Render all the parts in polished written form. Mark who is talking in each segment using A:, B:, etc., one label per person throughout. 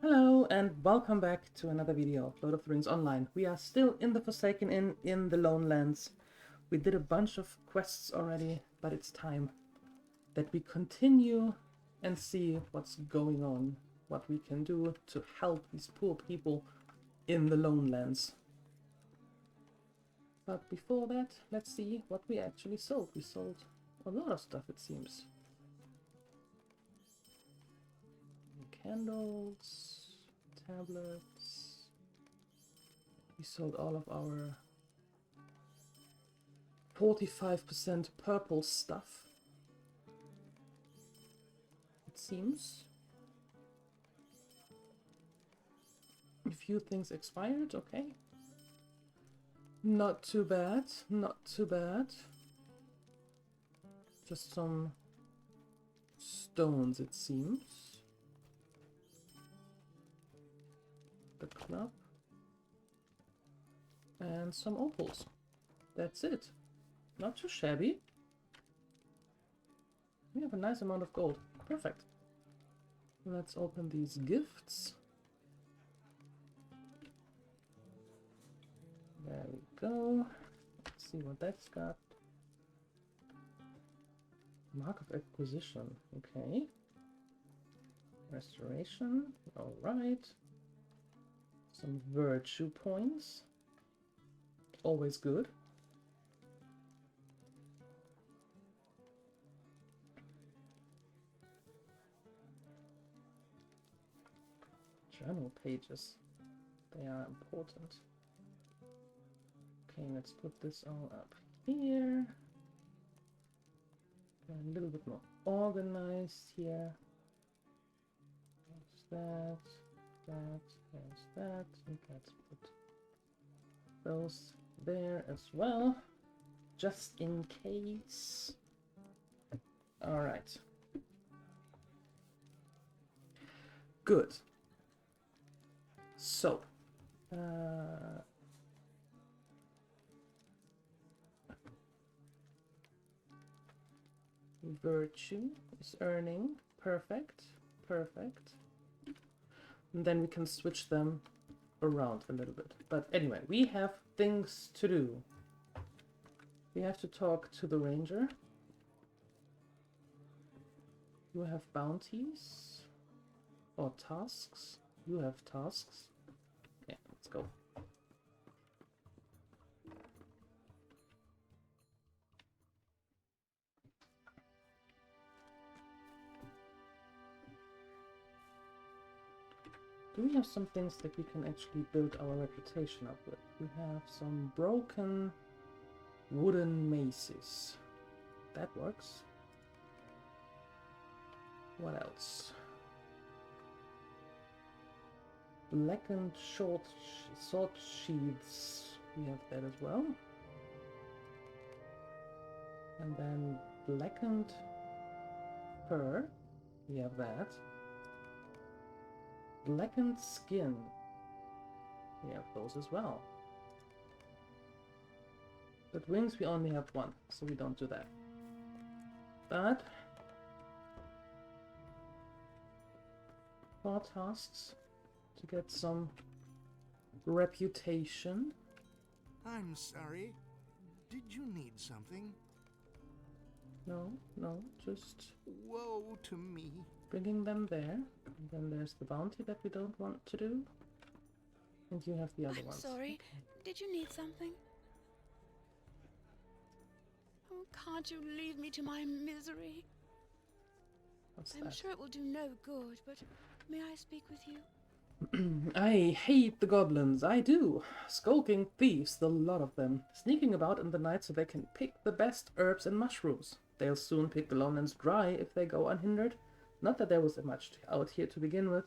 A: Hello and welcome back to another video of Lord of the Rings Online. We are still in the Forsaken Inn in the Lonelands. We did a bunch of quests already, but it's time that we continue and see what's going on, what we can do to help these poor people in the Lonelands. But before that, let's see what we actually sold. We sold a lot of stuff, it seems. Candles, tablets. We sold all of our 45% purple stuff, it seems. A few things expired, okay. Not too bad, not too bad. Just some stones, it seems. The club. And some opals. That's it. Not too shabby. We have a nice amount of gold. Perfect. Let's open these gifts. There we go. Let's see what that's got. Mark of Acquisition. Okay. Restoration. Alright. Some virtue points. Always good. Journal pages. They are important. Okay, let's put this all up here. A little bit more organized here. There's there's that. And let's put those there as well, just in case. All right. Good. So, virtue is earning. Perfect. Perfect. And then we can switch them around a little bit. But anyway, we have things to do. We have to talk to the ranger. You have bounties or tasks. You have tasks. Yeah, let's go. Do we have some things that we can actually build our reputation up with? We have some broken wooden maces. That works. What else? Blackened sword sheaths. We have that as well. And then blackened fur. We have that. Blackened skin. We have those as well. But wings we only have one, so we don't do that. But for tasks to get some reputation.
B: I'm sorry. Did you need something?
A: No, just
B: Woe to me.
A: bringing them there. And then there's the bounty that we don't want to do. And you have the other ones.
C: Sorry. Did you need something? Oh, can't you leave me to my misery?
A: What's
C: I'm
A: that?
C: sure it will do no good, but may I speak with you?
A: I hate the goblins, I do. Skulking thieves, the lot of them. Sneaking about in the night so they can pick the best herbs and mushrooms. They'll soon pick the Lonelands dry if they go unhindered. Not that there was much out here to begin with.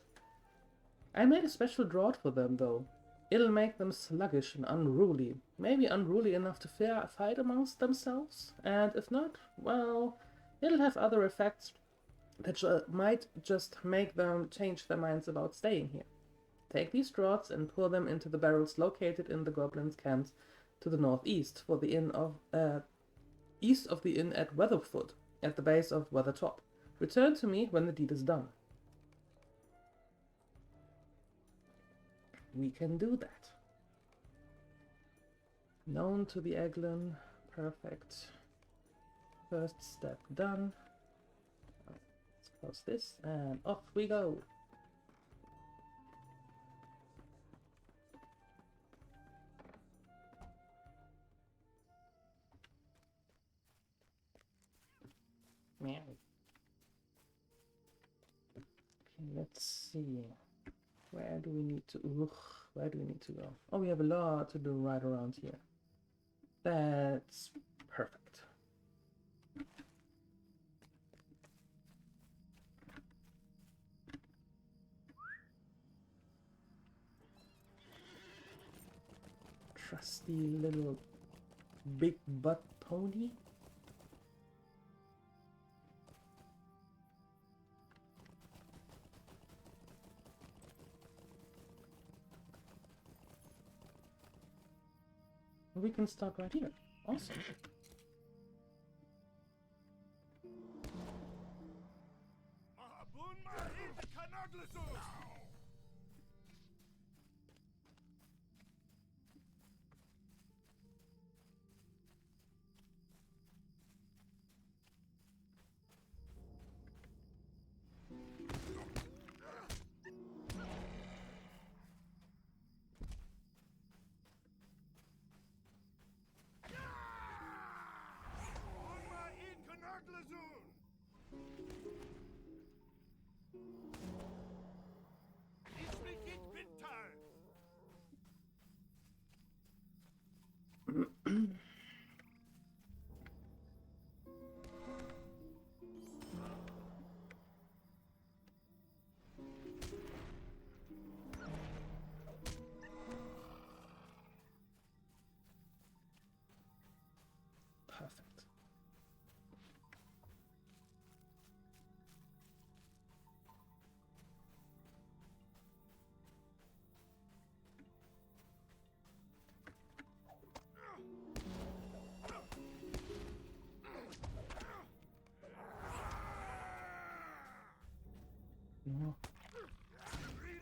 A: I made a special draught for them, though. It'll make them sluggish and unruly. Maybe unruly enough to fight amongst themselves. And if not, well, it'll have other effects that might just make them change their minds about staying here. Take these draughts and pour them into the barrels located in the goblins' camps to the northeast, for the east of the inn at Weatherfoot, at the base of Weathertop. Return to me when the deed is done. we can do that. Known to the Eglin. Perfect. First step done. Let's close this and off we go. Meow. Okay, let's see. Where do we need to? Where do we need to go? Oh, we have a lot to do right around here. That's perfect. Trusty little big butt pony. We can start right here. Awesome. Perfect. No.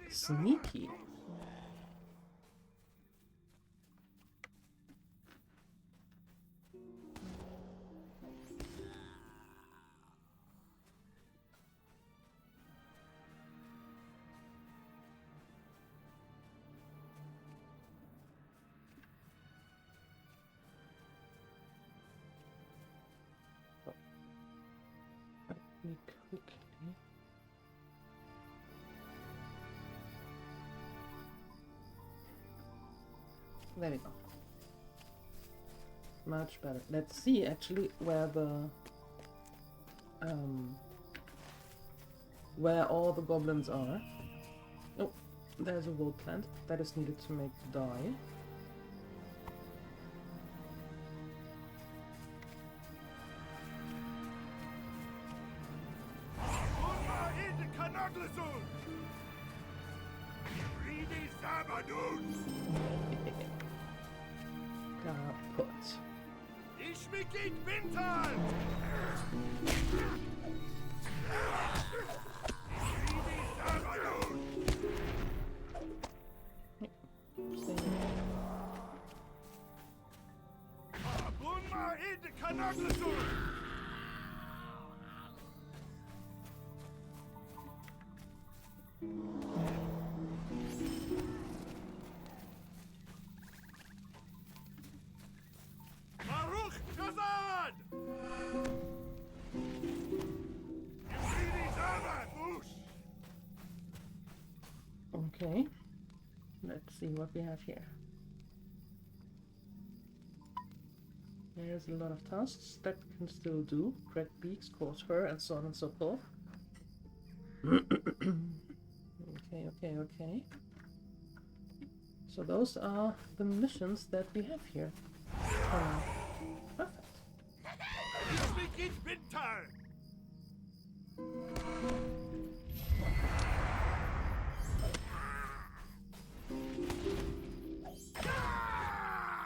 A: Sneaky. Me quickly. There we go. Much better. Let's see actually where all the goblins are. Oh, there's a wool plant that is needed to make dye. Kaput. Okay, let's see what we have here. There's a lot of tasks that we can still do. Crack beaks, coarse fur, and so on and so forth. Okay. So those are the missions that we have here. Perfect.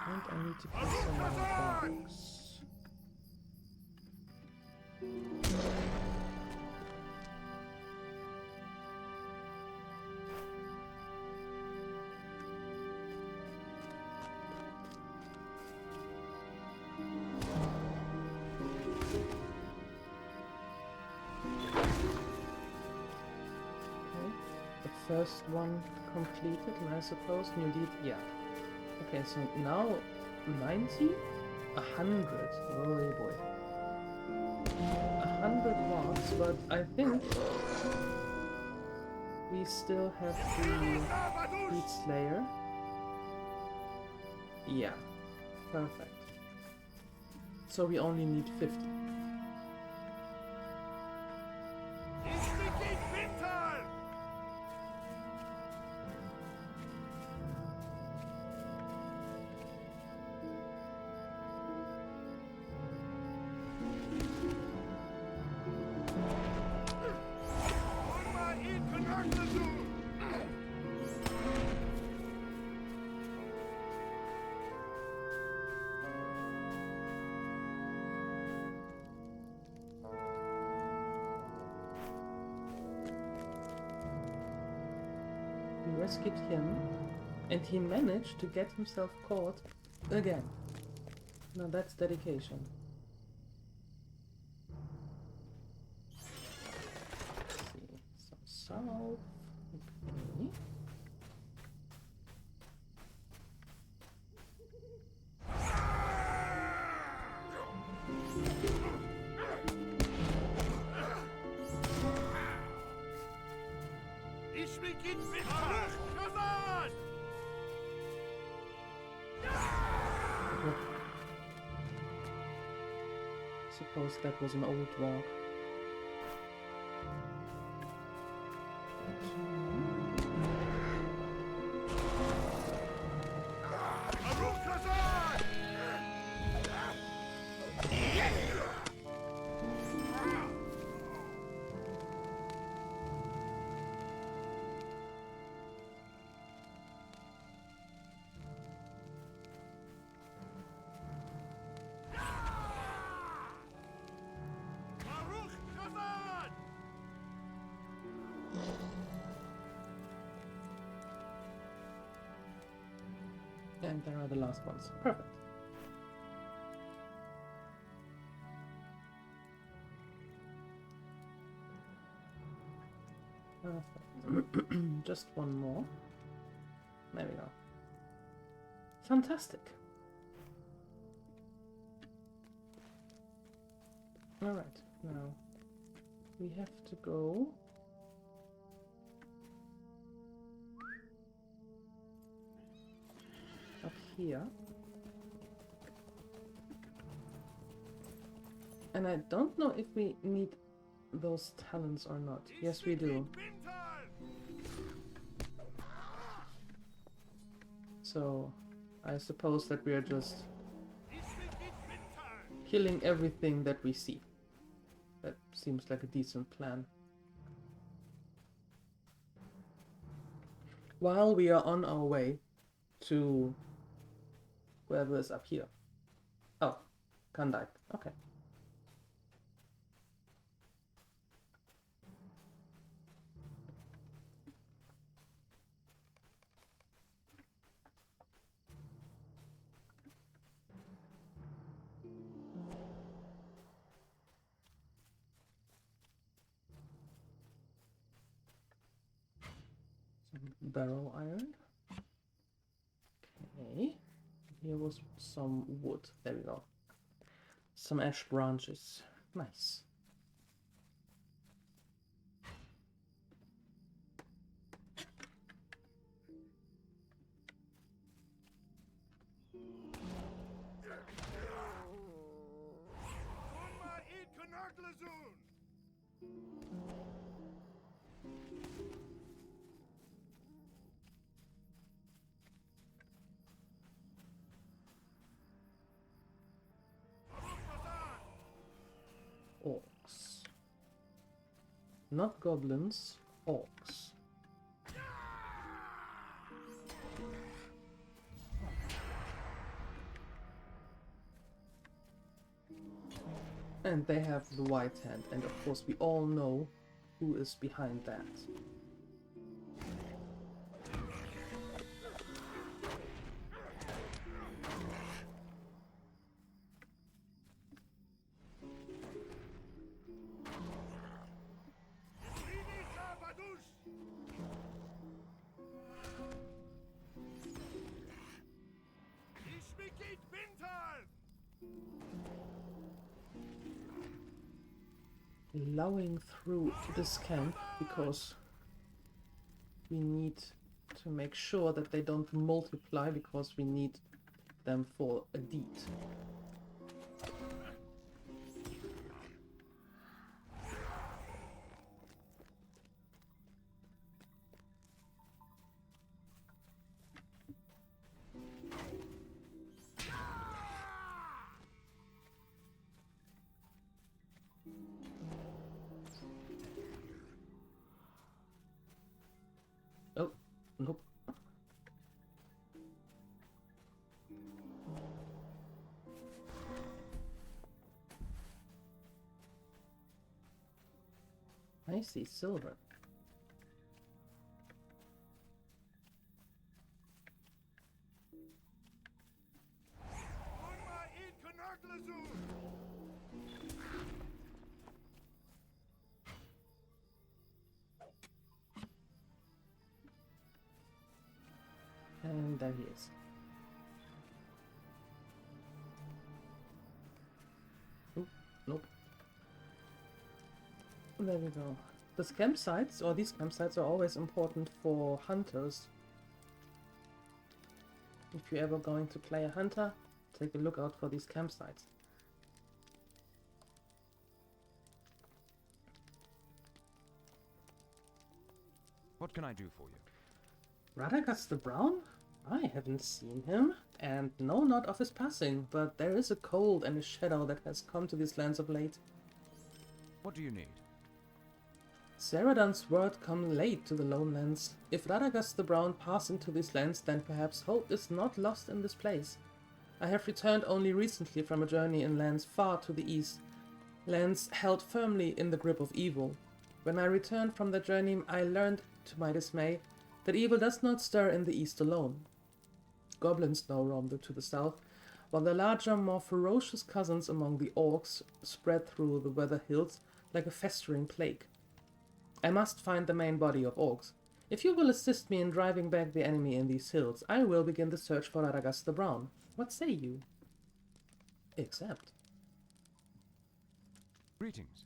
A: And I need to put some more box. the first one completed, and I suppose new deed. Yeah. Okay, so now 90, 100. Oh boy. 100 marks, but I think we still have the Beat Slayer. Yeah, perfect. So we only need 50. We rescued him, and he managed to get himself caught again. Now that's dedication. Let's see, some salt. Okay. Suppose that was an old walk. And there are the last ones. Perfect. Perfect. Just one more. There we go. Fantastic. Alright, now we have to go up here. And I don't know if we need those talents or not. Yes, we do. So, I suppose that we are just killing everything that we see. That seems like a decent plan. While we are on our way to whoever is up here. Oh, Kandite. Okay. Some barrel iron. Okay. Here was some wood. There we go. Some ash branches. Nice. Orcs. Not goblins, orcs. And they have the white hand, and of course we all know who is behind that. Plowing through this camp because we need to make sure that they don't multiply because we need them for a deed. Oh, nope. I see silver. And there he is. Oop, nope. There we go. These campsites are always important for hunters. If you're ever going to play a hunter, take a look out for these campsites.
D: What can I do for you?
A: Radagast the Brown? I haven't seen him, and know not of his passing, but there is a cold and a shadow that has come to these lands of late.
D: What do you need?
A: Ceradan's word come late to the Lonelands. If Radagast the Brown pass into these lands, then perhaps hope is not lost in this place. I have returned only recently from a journey in lands far to the east, lands held firmly in the grip of evil. When I returned from the journey, I learned, to my dismay, that evil does not stir in the east alone. Goblins now roam to the south, while their larger, more ferocious cousins among the orcs spread through the weather hills like a festering plague. I must find the main body of orcs. If you will assist me in driving back the enemy in these hills, I will begin the search for Radagast the Brown. What say you? Accept.
D: Greetings.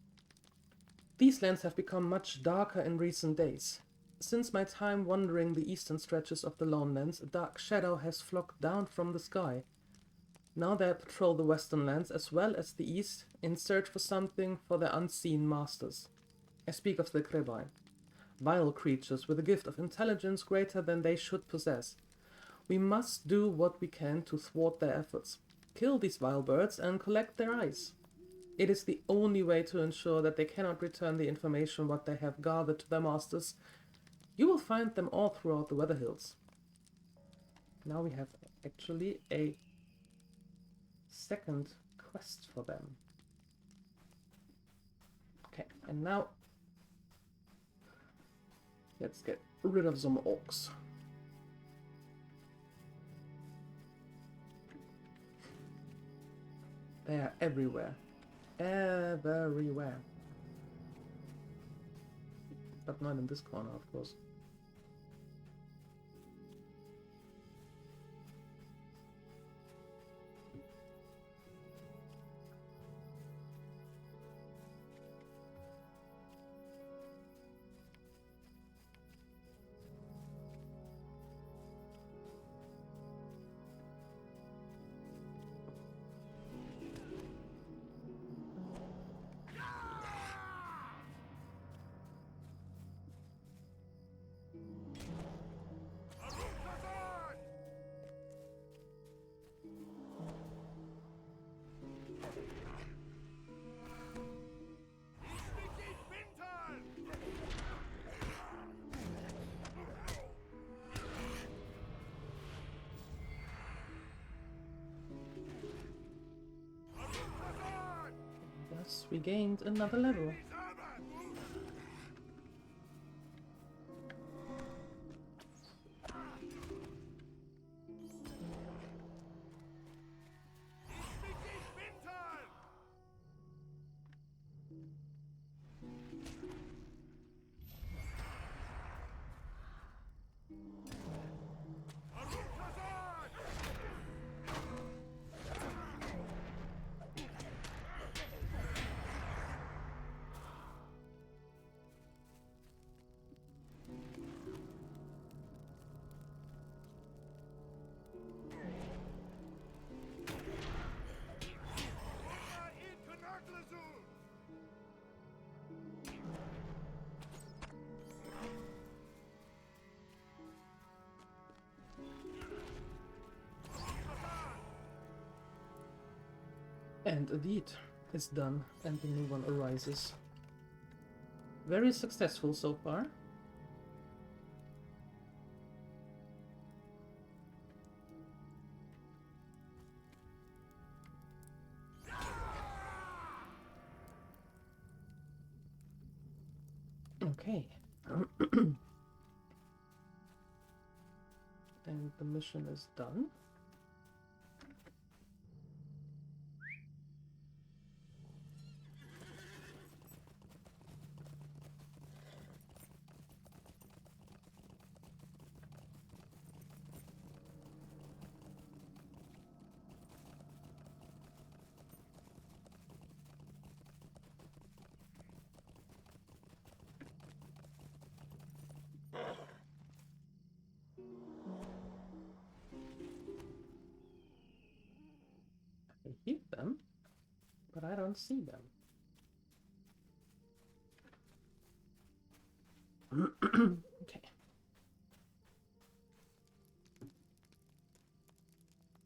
A: These lands have become much darker in recent days. Since my time wandering the eastern stretches of the Lonelands, a dark shadow has flocked down from the sky. Now they patrol the western lands as well as the east in search for something for their unseen masters. I speak of the Grebai, vile creatures with a gift of intelligence greater than they should possess. We must do what we can to thwart their efforts. Kill these vile birds and collect their eyes. It is the only way to ensure that they cannot return the information what they have gathered to their masters. You will find them all throughout the Weather Hills. Now we have actually a second quest for them. Okay, and now let's get rid of some orcs. They are everywhere. Everywhere. But not in this corner, of course. Thus, we gained another level. And a deed is done, and the new one arises. Very successful so far. Okay. And the mission is done. I hear them, but I don't see them. Okay.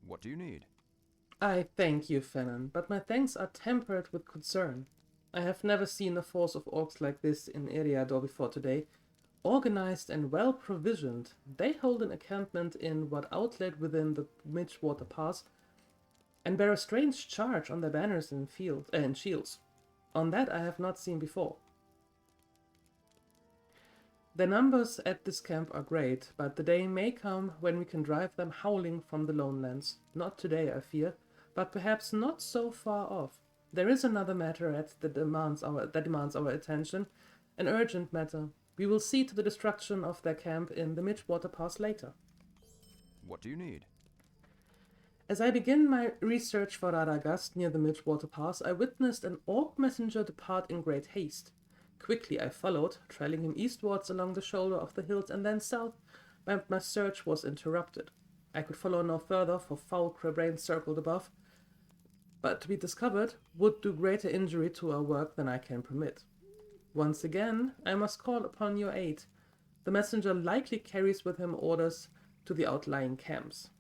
D: What do you need?
A: I thank you, Fennon, but my thanks are tempered with concern. I have never seen a force of orcs like this in Eriador before today. Organized and well provisioned, they hold an encampment in what outlet within the Midgewater Pass, and bear a strange charge on their banners and shields. On that I have not seen before. The numbers at this camp are great, but the day may come when we can drive them howling from the Lonelands. Not today, I fear, but perhaps not so far off. There is another matter that demands our attention, an urgent matter. We will see to the destruction of their camp in the Midgewater Pass later.
D: What do you need?
A: As I begin my research for Radagast near the Midgewater Pass, I witnessed an orc messenger depart in great haste. Quickly I followed, trailing him eastwards along the shoulder of the hills and then south, but my search was interrupted. I could follow no further, for foul crabranes circled above, but to be discovered would do greater injury to our work than I can permit. Once again, I must call upon your aid. The messenger likely carries with him orders to the outlying camps.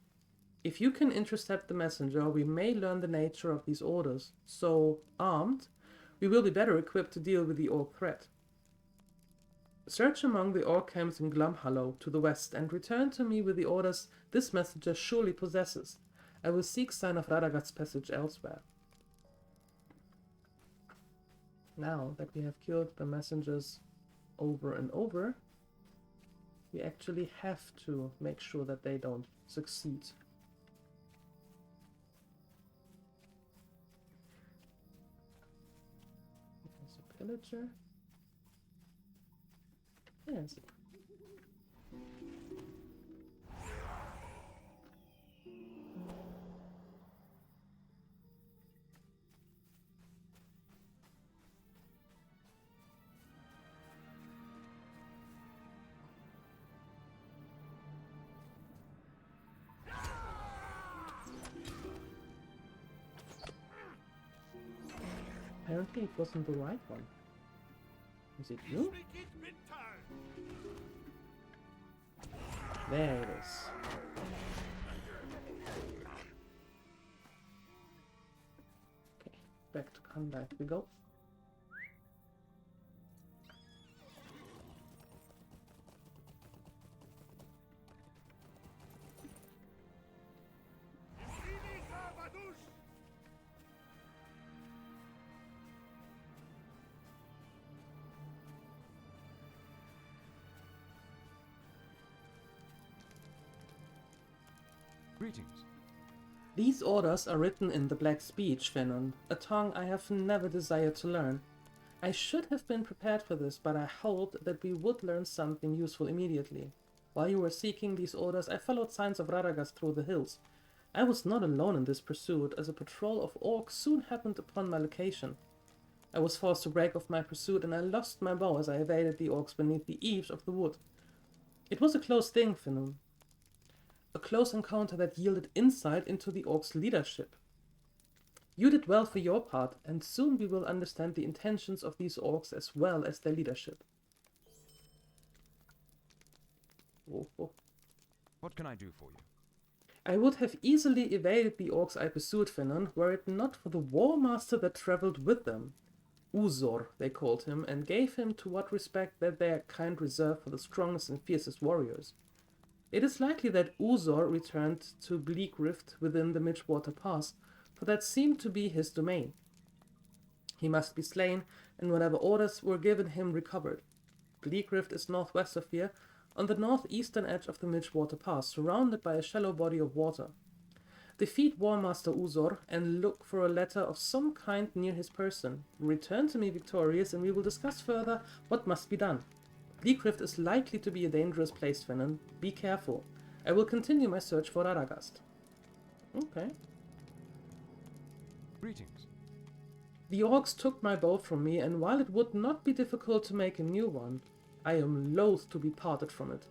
A: If you can intercept the messenger, we may learn the nature of these orders. So, armed, we will be better equipped to deal with the orc threat. Search among the orc camps in Glumhollow to the west and return to me with the orders this messenger surely possesses. I will seek sign of Radagast's passage elsewhere. Now that we have killed the messengers over and over, we actually have to make sure that they don't succeed. There's a pillager. There's it. Apparently it wasn't the right one. Is it you? There it is. Okay, back to combat we go.
D: Greetings.
A: These orders are written in the Black speech, Fennon, a tongue I have never desired to learn. I should have been prepared for this, but I hoped that we would learn something useful immediately. While you were seeking these orders, I followed signs of Radagast through the hills. I was not alone in this pursuit, as a patrol of orcs soon happened upon my location. I was forced to break off my pursuit, and I lost my bow as I evaded the orcs beneath the eaves of the wood. It was a close thing, Fennon. A close encounter that yielded insight into the orcs' leadership. You did well for your part, and soon we will understand the intentions of these orcs as well as their leadership. Oh.
D: What can I do for you?
A: I would have easily evaded the orcs I pursued, Finan, were it not for the war master that traveled with them. Uzor, they called him, and gave him to what respect that their kind reserved for the strongest and fiercest warriors. It is likely that Uzor returned to Bleak Rift within the Midgewater Pass, for that seemed to be his domain. He must be slain, and whatever orders were given him recovered. Bleak Rift is northwest of here, on the northeastern edge of the Midgewater Pass, surrounded by a shallow body of water. Defeat War Master Uzor and look for a letter of some kind near his person. Return to me victorious, and we will discuss further what must be done. Bleak Rift is likely to be a dangerous place, Finan. Be careful. I will continue my search for Radagast. Okay.
D: Greetings.
A: The orcs took my bow from me, and while it would not be difficult to make a new one, I am loath to be parted from it.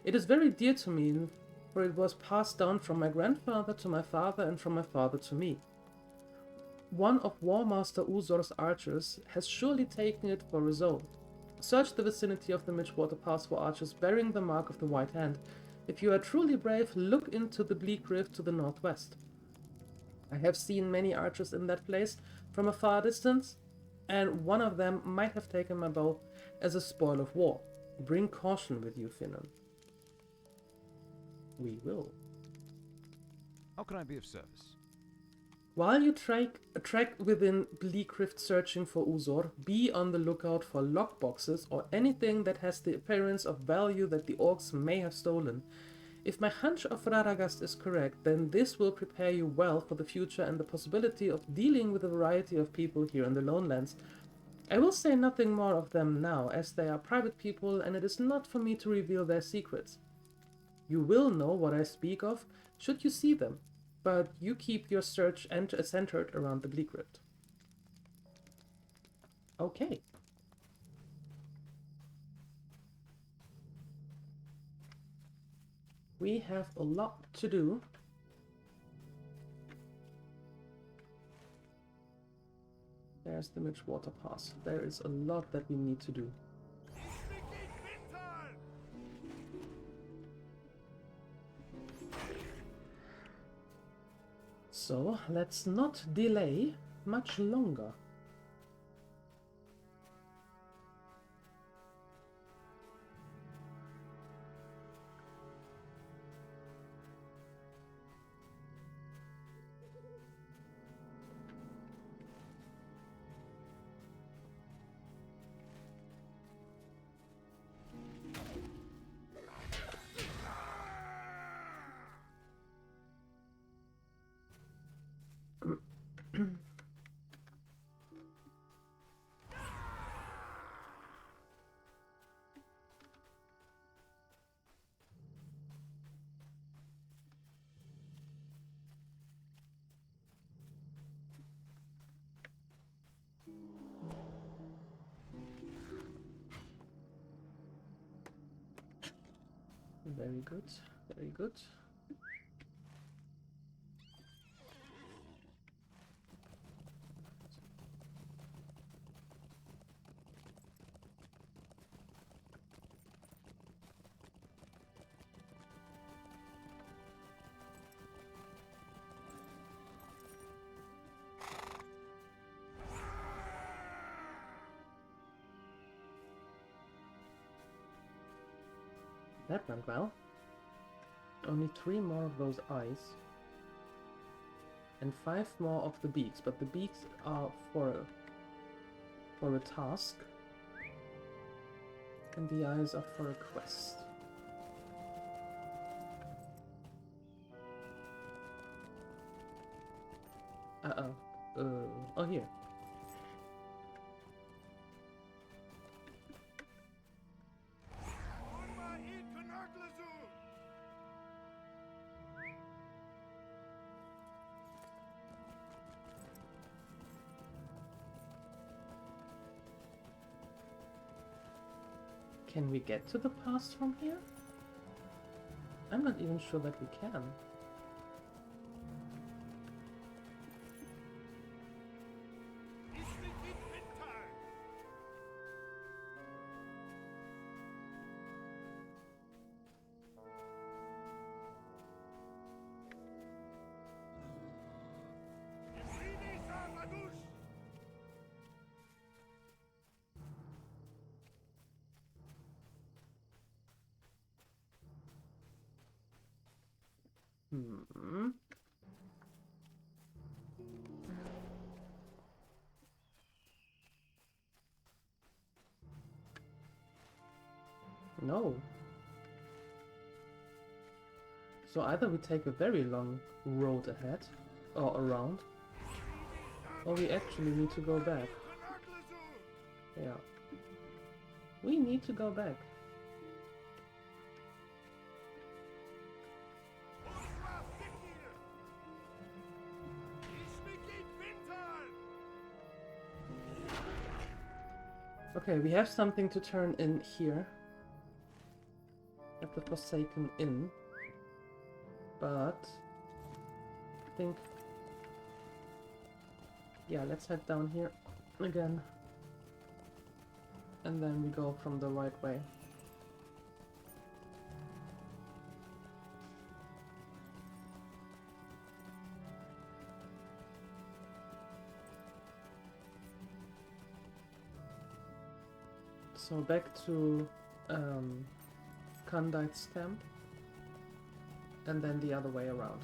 A: It is very dear to me, for it was passed down from my grandfather to my father and from my father to me. One of War Master Uzor's archers has surely taken it for his own. Search the vicinity of the Midgewater Pass for archers bearing the mark of the White Hand. If you are truly brave, look into the Bleak Rift to the northwest. I have seen many archers in that place from a far distance, and one of them might have taken my bow as a spoil of war. Bring caution with you, Finan. We will.
D: How can I be of service?
A: While you trek within Bleak Rift searching for Uzor, be on the lookout for lockboxes or anything that has the appearance of value that the orcs may have stolen. If my hunch of Radagast is correct, then this will prepare you well for the future and the possibility of dealing with a variety of people here in the Lonelands. I will say nothing more of them now, as they are private people and it is not for me to reveal their secrets. You will know what I speak of should you see them, but you keep your search centered around the Bleak Rift. Okay. We have a lot to do. There's the Midgewater Pass. There is a lot that we need to do. So let's not delay much longer. Very good, very good. That went well. Only 3 more of those eyes. And 5 more of the beaks, but the beaks are for a task. And the eyes are for a quest. Oh here. Can we get to the past from here? I'm not even sure that we can. Hmm. No. So either we take a very long road ahead, or around, or we actually need to go back. Yeah. We need to go back. Okay, we have something to turn in here. At the Forsaken Inn. But I think, yeah, let's head down here again. And then we go from the right way. So back to Kandite's camp. And then the other way around.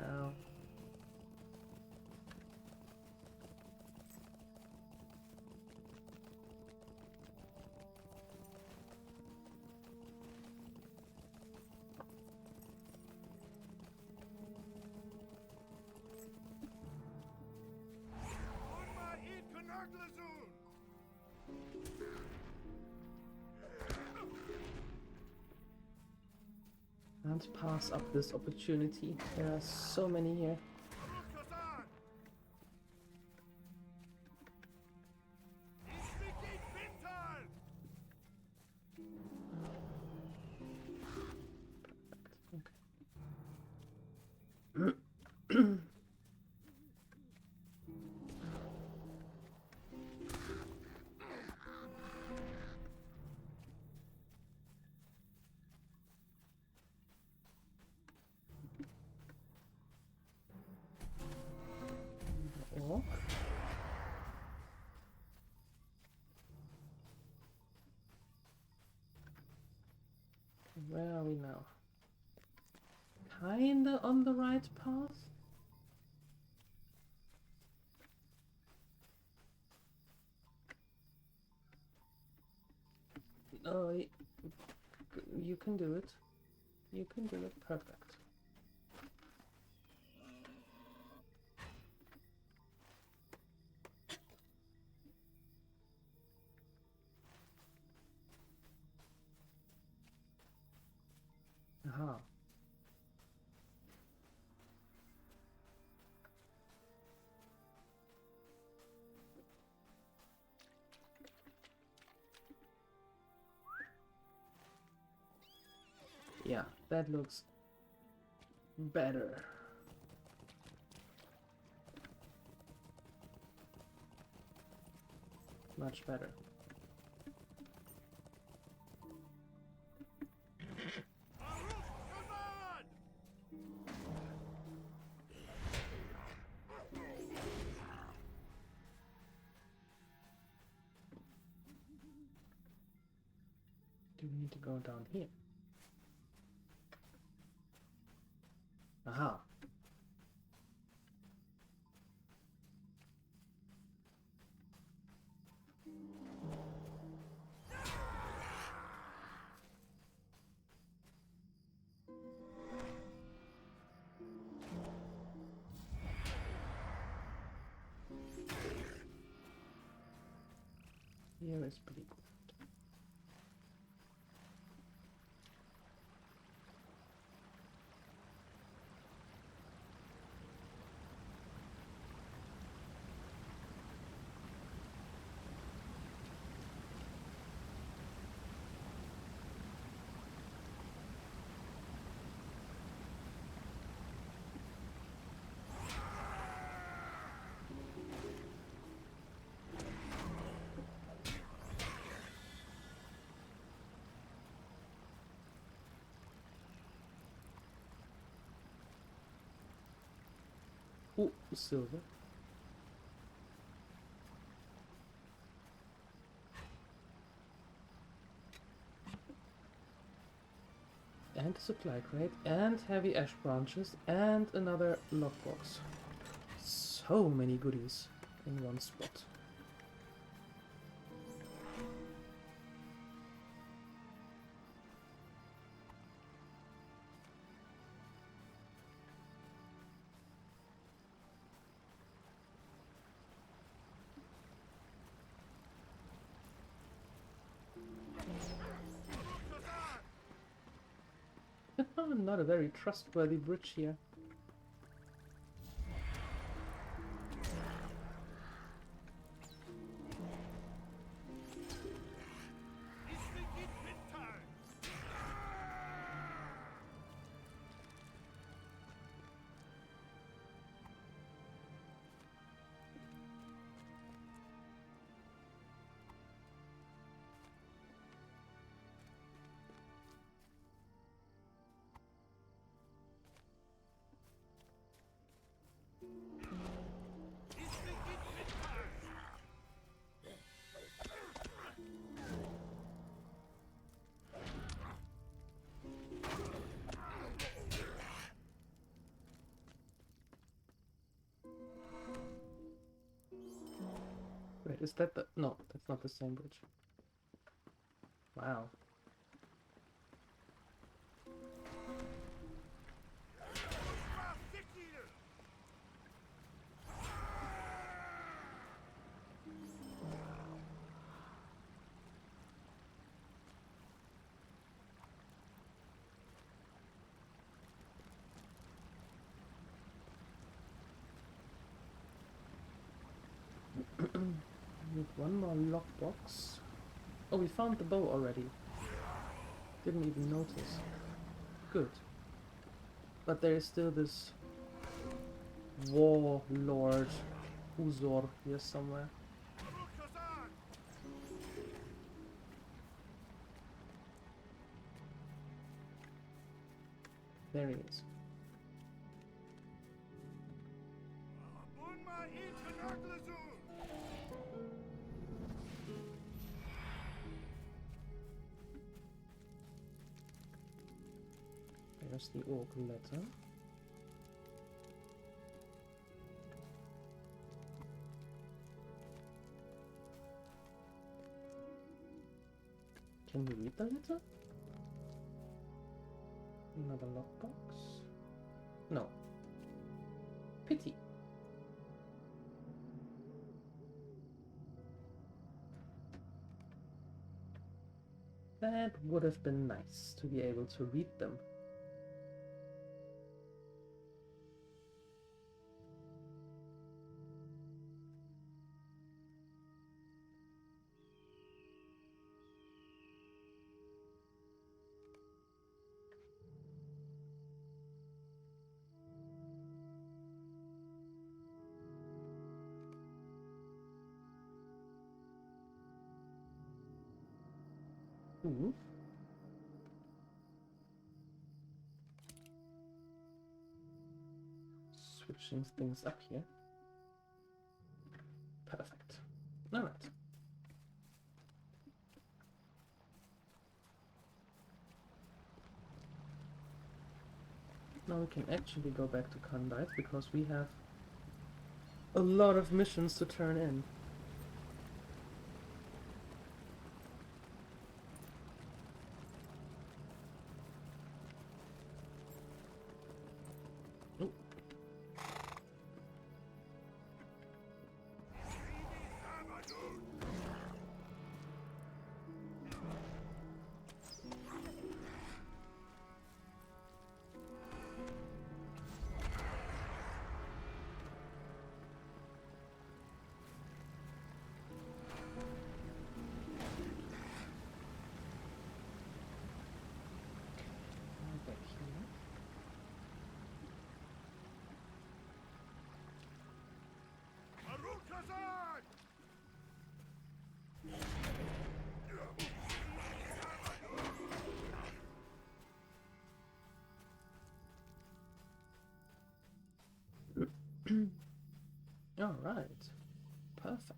A: Ow. Can't pass up this opportunity. There are so many here. Oh. Where are we now? Kinda on the right path? Oh, you can do it. You can do it. Perfect. Aha. Yeah, that looks better. Much better. Do we need to go down here? Aha. Here is pretty good. Oh, silver. And a supply crate, and heavy ash branches, and another lockbox. So many goodies in one spot. Not a very trustworthy bridge here. Wait, is that the... No, that's not the same bridge. Wow. Need one more lockbox. Oh, we found the bow already. Didn't even notice. Good. But there is still this warlord Uzor here somewhere. There he is. There's the orc letter. Can we read the letter? Another lockbox? No. Pity. That would have been nice to be able to read them. Ooh. Switching things up here. Perfect. Alright. Now we can actually go back to Kandite because we have a lot of missions to turn in. All right, perfect.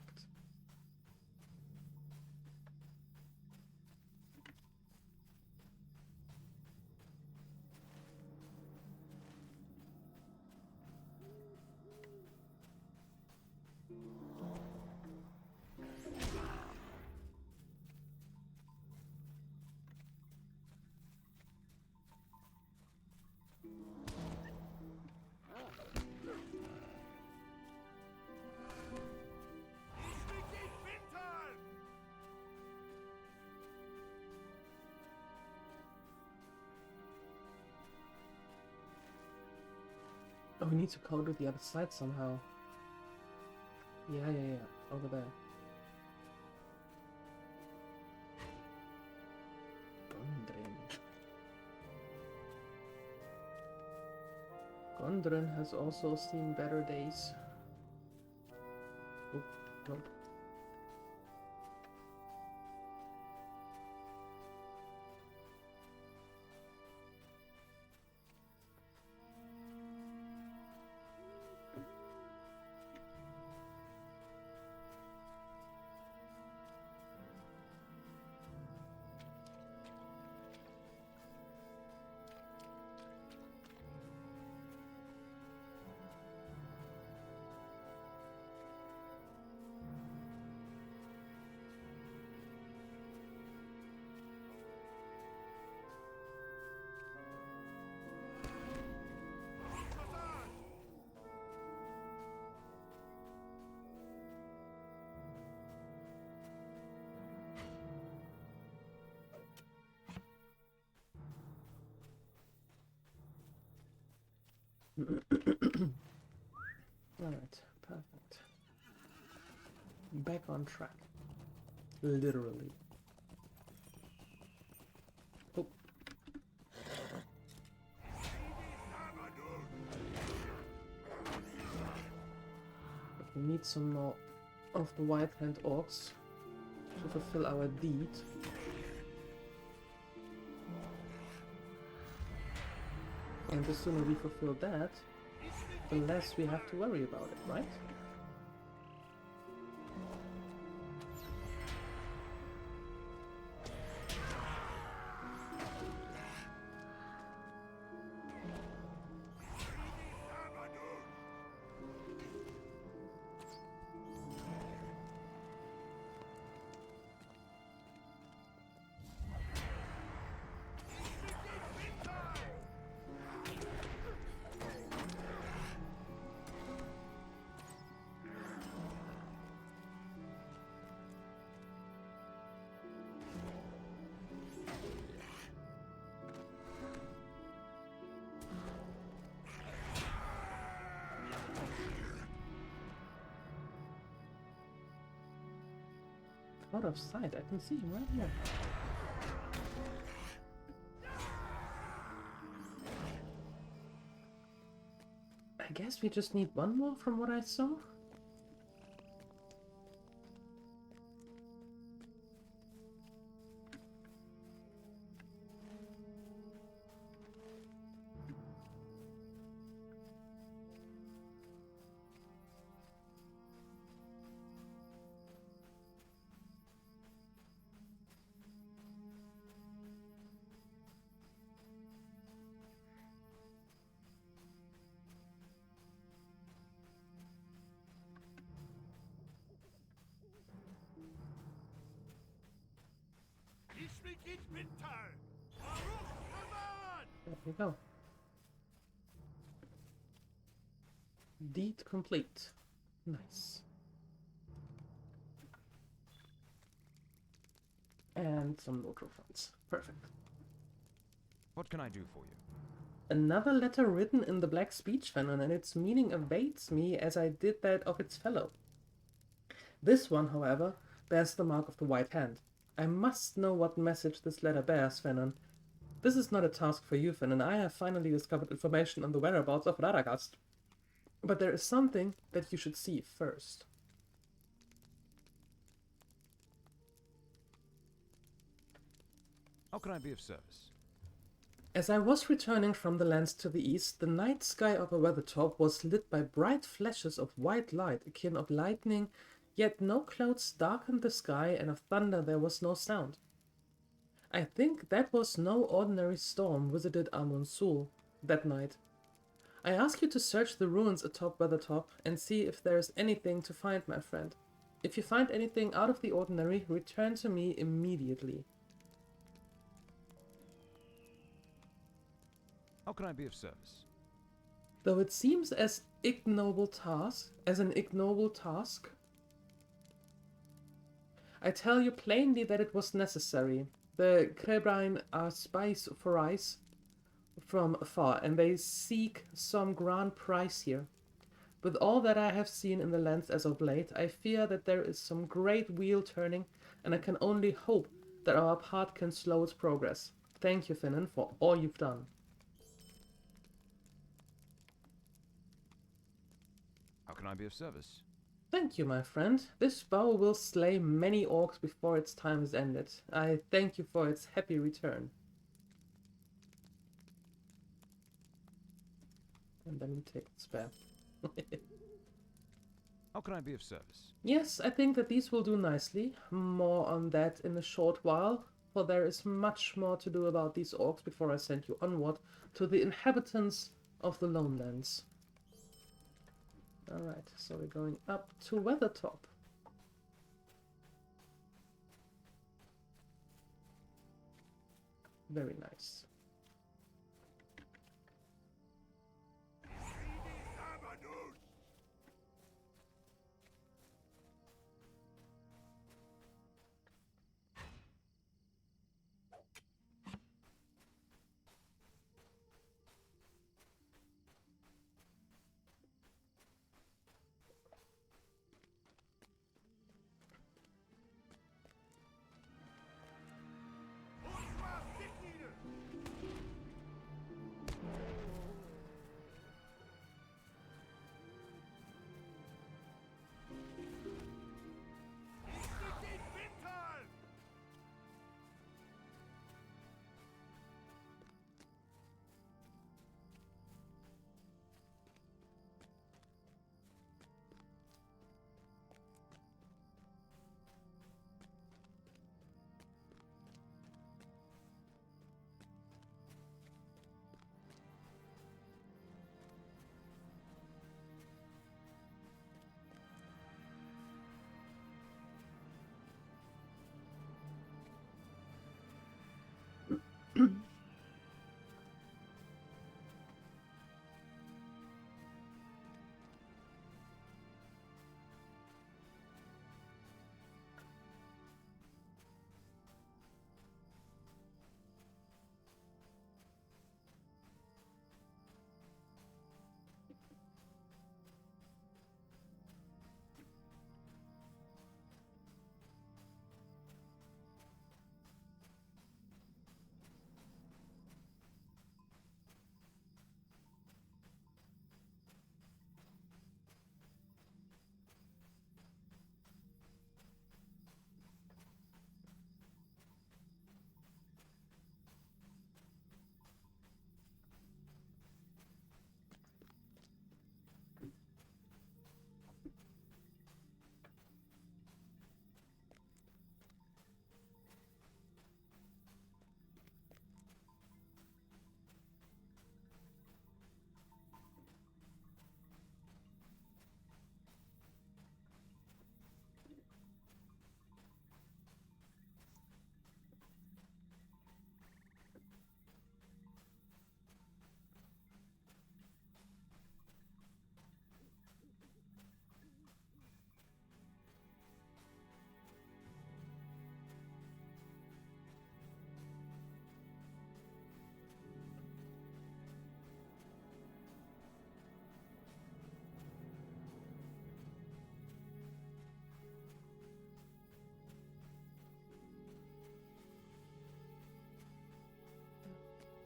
A: we need to go to the other side somehow. Yeah. Over there. Gondren has also seen better days. Oh, no. Alright, perfect. Back on track. Literally. Oh. We need some more of the White Hand Orcs to fulfill our deed. And the sooner we fulfill that, the less we have to worry about it, right? Out of sight, I can see him right here. I guess we just need one more from what I saw. There we go. Deed complete. Nice. And some local funds. Perfect.
D: What can I do for you?
A: Another letter written in the Black Speech Fanon, and its meaning evades me as I did that of its fellow. This one, however, bears the mark of the White Hand. I must know what message this letter bears, Fanon. This is not a task for you, Fanon. I have finally discovered information on the whereabouts of Radagast. But there is something that you should see first.
D: How can I be of service?
A: As I was returning from the lands to the east, the night sky over Weathertop was lit by bright flashes of white light, akin of lightning, yet no clouds darkened the sky, and of thunder there was no sound. I think that was no ordinary storm visited Amun-Sul that night. I ask you to search the ruins atop Weathertop and see if there is anything to find, my friend. If you find anything out of the ordinary, return to me immediately.
D: How can I be of service?
A: Though it seems as an ignoble task, I tell you plainly that it was necessary. The Gremlins are spies for ice. from afar, and they seek some grand prize here. With all that I have seen in the lands as of late, I fear that there is some great wheel turning, and I can only hope that our part can slow its progress. Thank you, Finnan, for all you've done.
D: How can I be of service?
A: Thank you, my friend. This bow will slay many orcs before its time is ended. I thank you for its happy return. And then we take the spare.
D: How can I be of service?
A: Yes, I think that these will do nicely. More on that in a short while, for there is much more to do about these orcs before I send you onward to the inhabitants of the Lonelands. Alright, so we're going up to Weathertop. Very nice.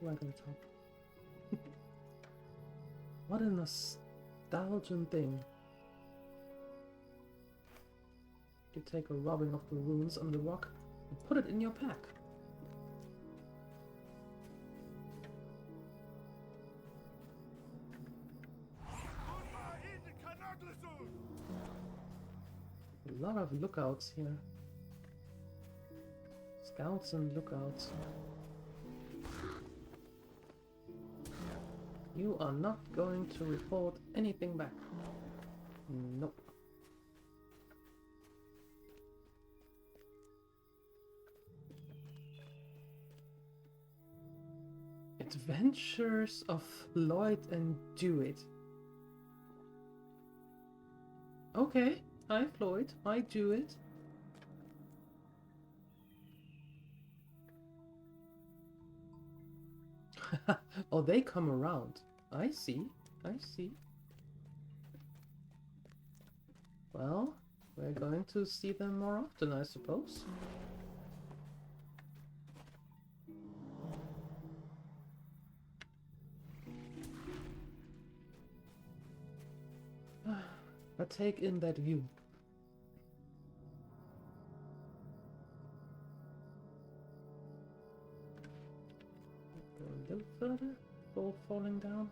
A: Right on top. What a nostalgic thing. You take a rubbing of the runes on the rock and put it in your pack. A lot of lookouts here. Scouts and lookouts. You are not going to report anything back. Nope. Adventures of Lloyd and DieLuette. Okay, hi Floyd, hi DieLuette. Oh, they come around. I see. I see. Well, we're going to see them more often, I suppose. But take in that view. Go a little further before falling down.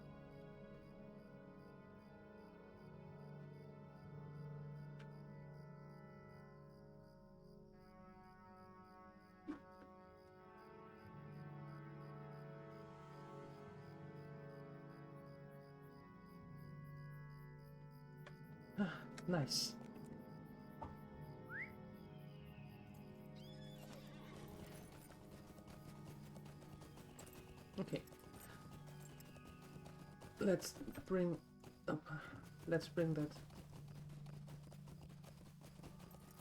A: Nice. Okay. Let's bring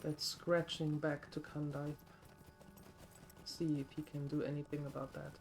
A: that scratching back to Kandai. See if he can do anything about that.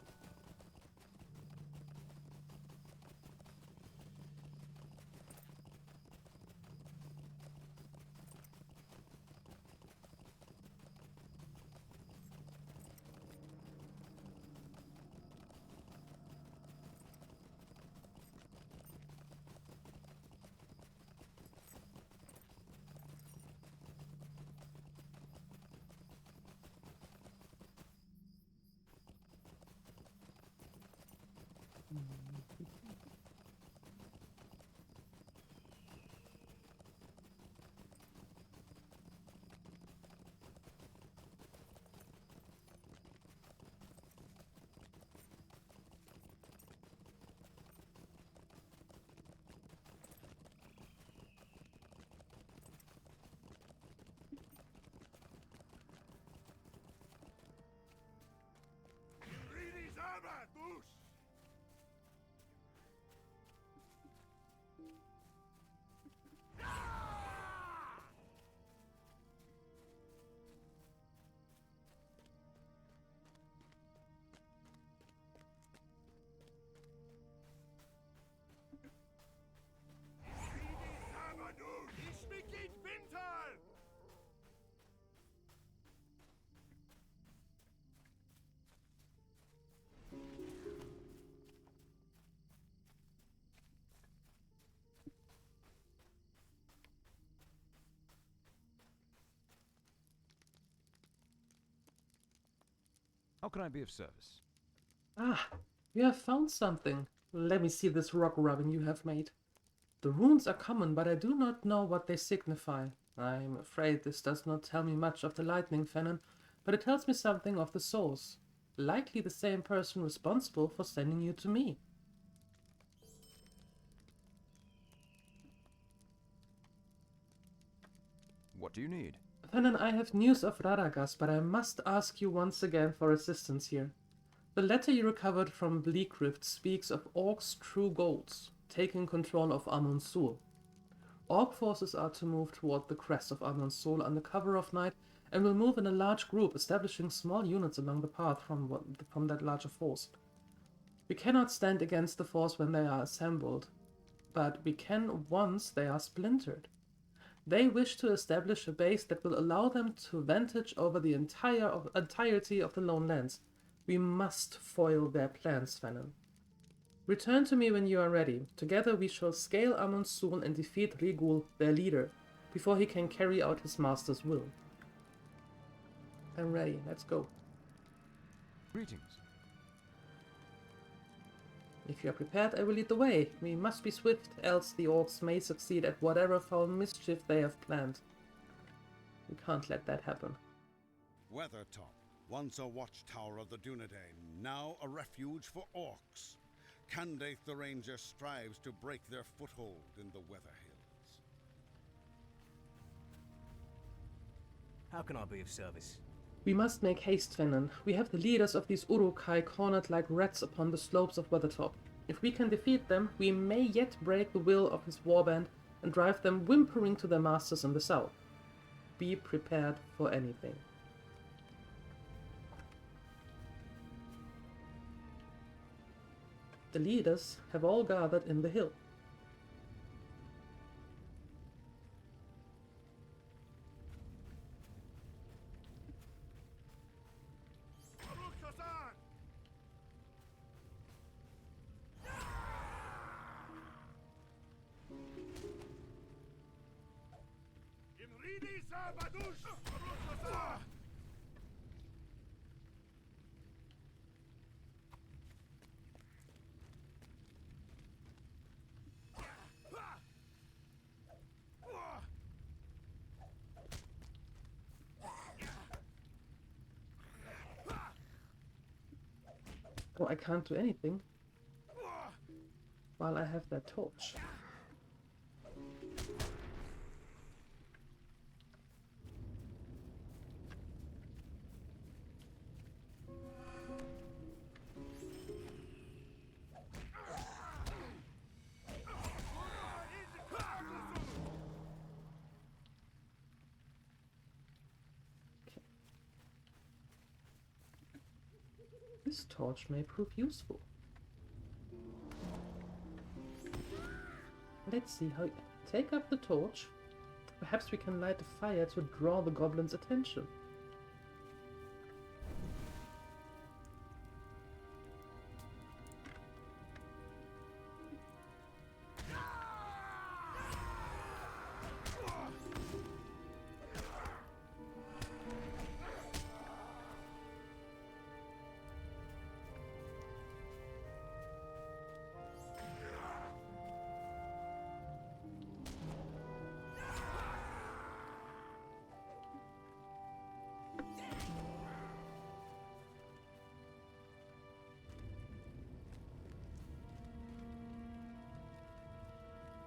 D: How can I be of service?
A: Ah, you have found something. Let me see this rock rubbing you have made. The runes are common, but I do not know what they signify. I am afraid this does not tell me much of the lightning Fanon, but it tells me something of the source. Likely the same person responsible for sending you to me.
D: What do you need?
A: Fanon, I have news of Radagast, but I must ask you once again for assistance here. The letter you recovered from Bleakrift speaks of Orc's true goals, taking control of Amon Sul. Orc forces are to move toward the crest of Amon Sul under cover of night and will move in a large group, establishing small units along the path from that larger force. We cannot stand against the force when they are assembled, but we can once they are splintered. They wish to establish a base that will allow them to vantage over the entirety of the Lonelands. We must foil their plans, Fanon. Return to me when you are ready. Together we shall scale Amon Sul and defeat Rigul, their leader, before he can carry out his master's will. I'm ready. Let's go.
D: Greetings.
A: If you are prepared, I will lead the way. We must be swift, else the orcs may succeed at whatever foul mischief they have planned. We can't let that happen.
E: Weathertop, once a watchtower of the Dunedain, now a refuge for orcs. Candaith the Ranger strives to break their foothold in the Weather Hills.
F: How can I be of service?
A: We must make haste, Fanon. We have the leaders of these Urukai cornered like rats upon the slopes of Weathertop. If we can defeat them, we may yet break the will of his warband and drive them whimpering to their masters in the south. Be prepared for anything. The leaders have all gathered in the hill. Oh, I can't do anything while I have that torch. This torch may prove useful. Let's see how... Take up the torch. Perhaps we can light a fire to draw the goblins' attention.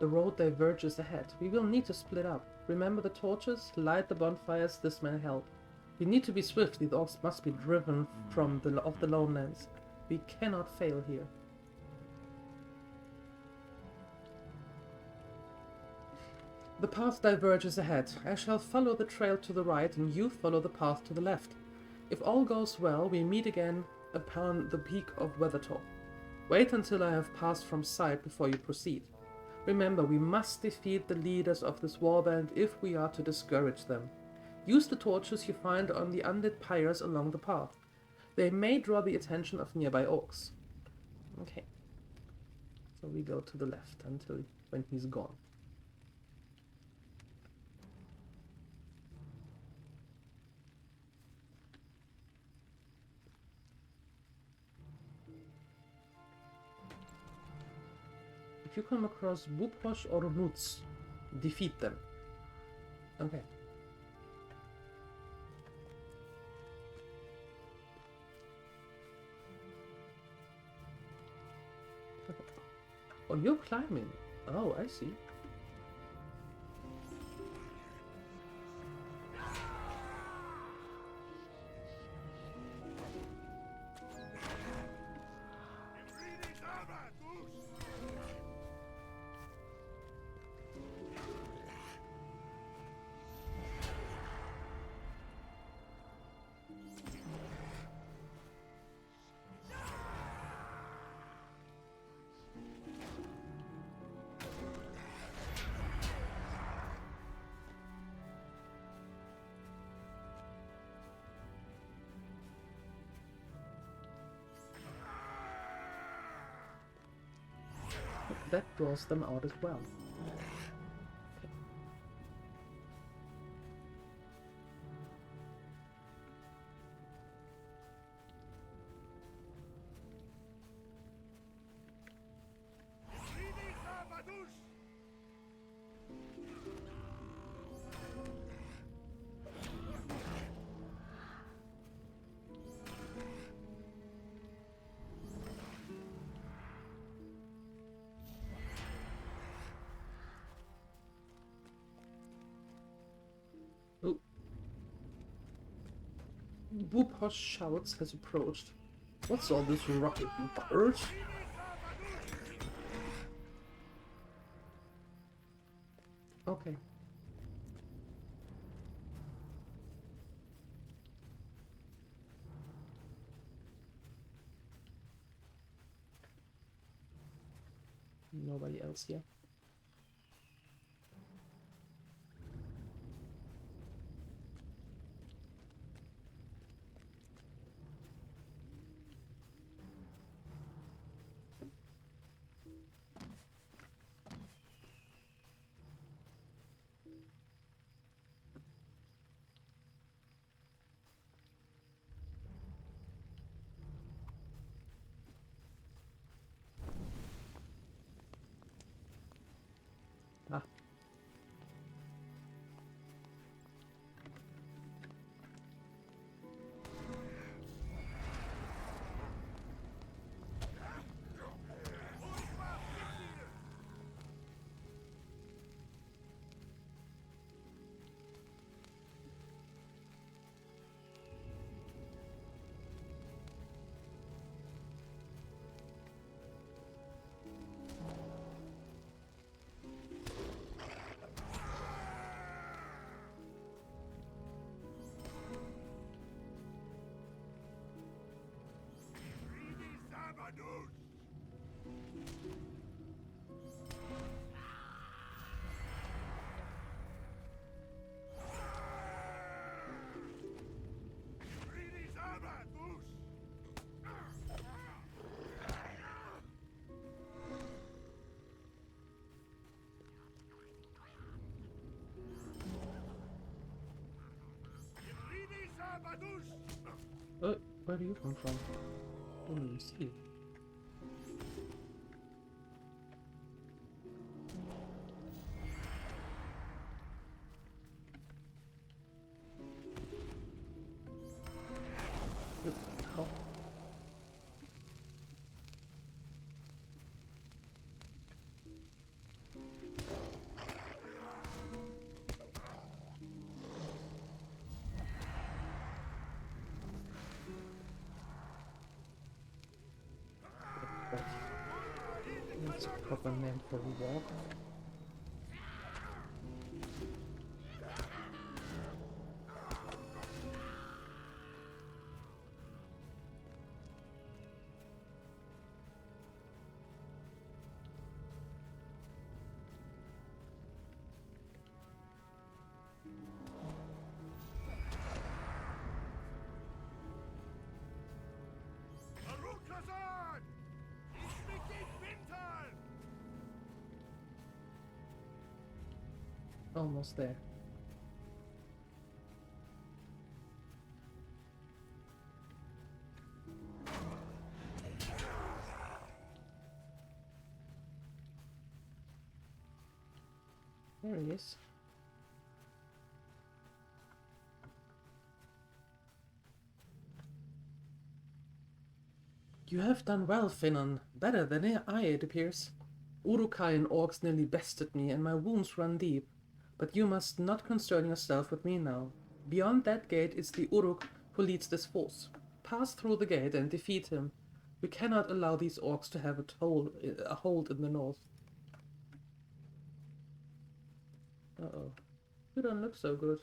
A: The road diverges ahead. We will need to split up. Remember the torches? Light the bonfires, this may help. We need to be swift. These orcs must be driven from the Lonelands. We cannot fail here. The path diverges ahead. I shall follow the trail to the right and you follow the path to the left. If all goes well, we meet again upon the peak of Weathertop. Wait until I have passed from sight before you proceed. Remember, we must defeat the leaders of this warband if we are to discourage them. Use the torches you find on the unlit pyres along the path. They may draw the attention of nearby orcs. Okay. So we go to the left until when he's gone. If you come across Buposh or Nutz, defeat them. Okay. Oh, you're climbing. Oh, I see. That draws them out as well. Okay. Oh. Buposh shouts has approached. What's all this rocket bird? Okay. Nobody else here. Ah. Oh, where do you come from? Don't even see it. How? That's a proper name for a walk. Almost there. There he is. You have done well, Finnon. Better than I, it appears. Urukai and orcs nearly bested me, and my wounds run deep. But you must not concern yourself with me now. Beyond that gate is the Uruk who leads this force. Pass through the gate and defeat him. We cannot allow these orcs to have a hold in the north. Uh-oh. You don't look so good.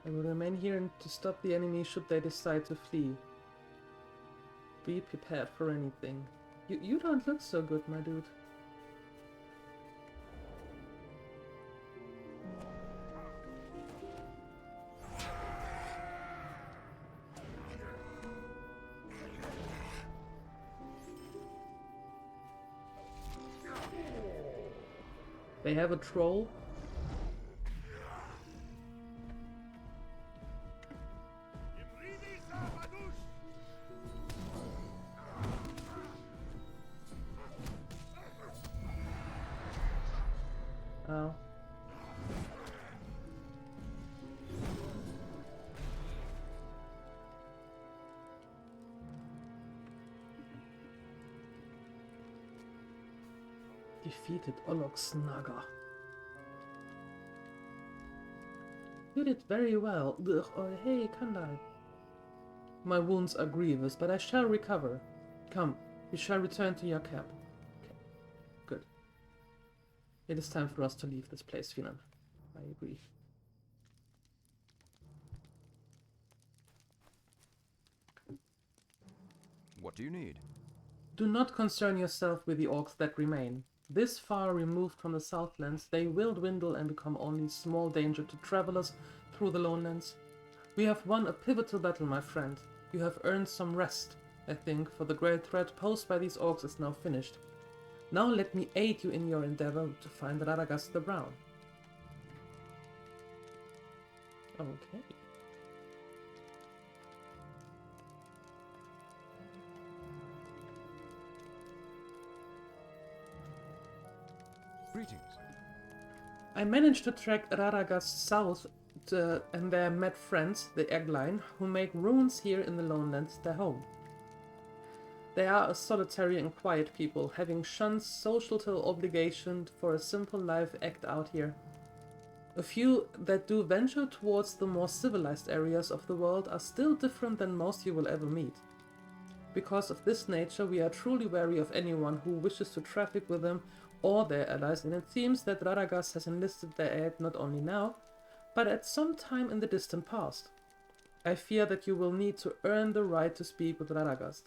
A: I will remain here to stop the enemy should they decide to flee. Be prepared for anything. You don't look so good, my dude. They have a troll. Oh. Defeated Oloksnaga. You did very well. Ugh, oh, hey, Kandai. My wounds are grievous, but I shall recover. Come, You shall return to your camp. Okay, good. It is time for us to leave this place, Finan. I agree.
D: What do you need?
A: Do not concern yourself with the orcs that remain. This far removed from the Southlands, they will dwindle and become only small danger to travelers through the Lonelands. We have won a pivotal battle, my friend. You have earned some rest, I think, for the great threat posed by these orcs is now finished. Now let me aid you in your endeavor to find Radagast the Brown. Okay.
D: Greetings.
A: I managed to track Radagast south and there met friends, the Eggline, who make runes here in the Lonelands their home. They are a solitary and quiet people, having shunned social obligation for a simple life act out here. A few that do venture towards the more civilized areas of the world are still different than most you will ever meet. Because of this nature, we are truly wary of anyone who wishes to traffic with them or their allies, and it seems that Radagast has enlisted their aid not only now, but at some time in the distant past. I fear that you will need to earn the right to speak with Radagast.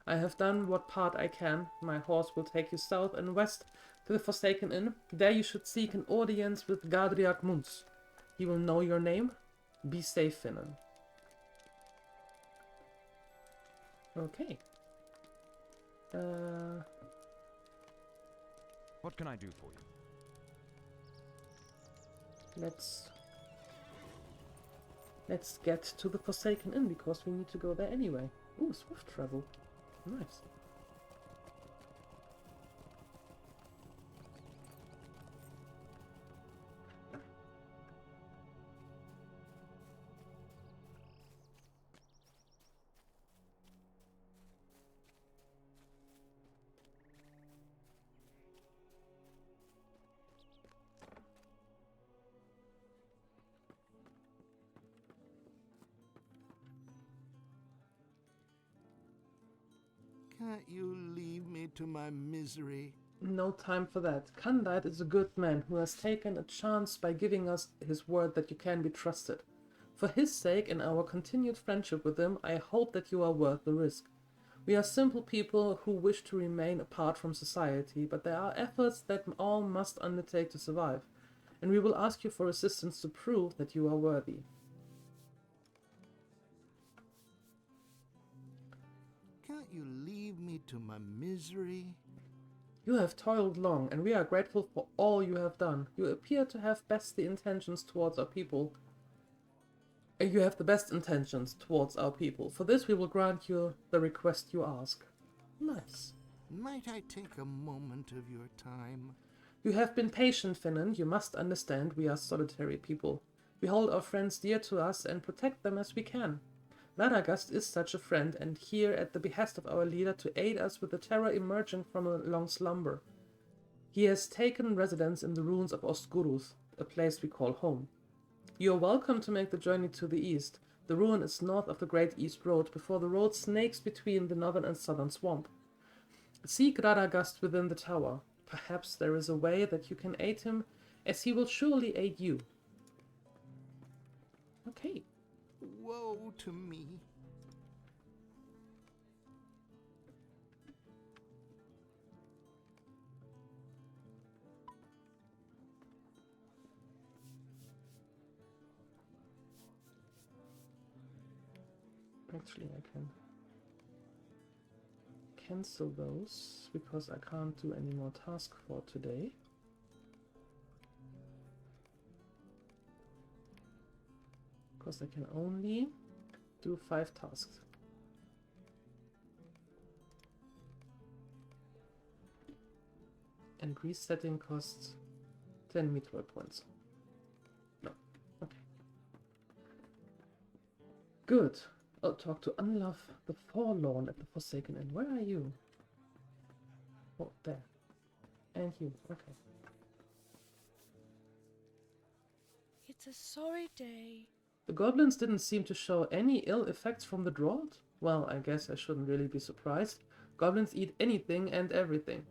A: I have done what part I can. My horse will take you south and west to the Forsaken Inn. There you should seek an audience with Gadriak Munz. He will know your name. Be safe, Finan. Okay.
D: What can I do for you?
A: Let's get to the Forsaken Inn because we need to go there anyway. Ooh, swift travel. Nice.
B: Can't you leave me to my misery?
A: No time for that. Kandite is a good man who has taken a chance by giving us his word that you can be trusted. For his sake and our continued friendship with him, I hope that you are worth the risk. We are simple people who wish to remain apart from society, but there are efforts that all must undertake to survive, and we will ask you for assistance to prove that you are worthy.
B: Can't you leave me to my misery?
A: You have toiled long, and we are grateful for all you have done. You appear to have best intentions towards our people. You have the best intentions towards our people. For this we will grant you the request you ask. Nice.
B: Might I take a moment of your time?
A: You have been patient, Finan. You must understand we are solitary people. We hold our friends dear to us and protect them as we can. Radagast is such a friend, and here at the behest of our leader to aid us with the terror emerging from a long slumber. He has taken residence in the ruins of Osgurus, a place we call home. You are welcome to make the journey to the east. The ruin is north of the Great East Road, before the road snakes between the northern and southern swamp. Seek Radagast within the tower. Perhaps there is a way that you can aid him, as he will surely aid you. Okay.
B: Woe to me.
A: Actually, I can cancel those because I can't do any more tasks for today. Because I can only do 5 tasks. And resetting costs 10 meteor points. No. Okay. Good. I'll talk to Unlove the Forlorn at the Forsaken Inn. Where are you? Oh, there. And you. Okay.
C: It's a sorry day.
A: The goblins didn't seem to show any ill effects from the drought. Well, I guess I shouldn't really be surprised. Goblins eat anything and everything.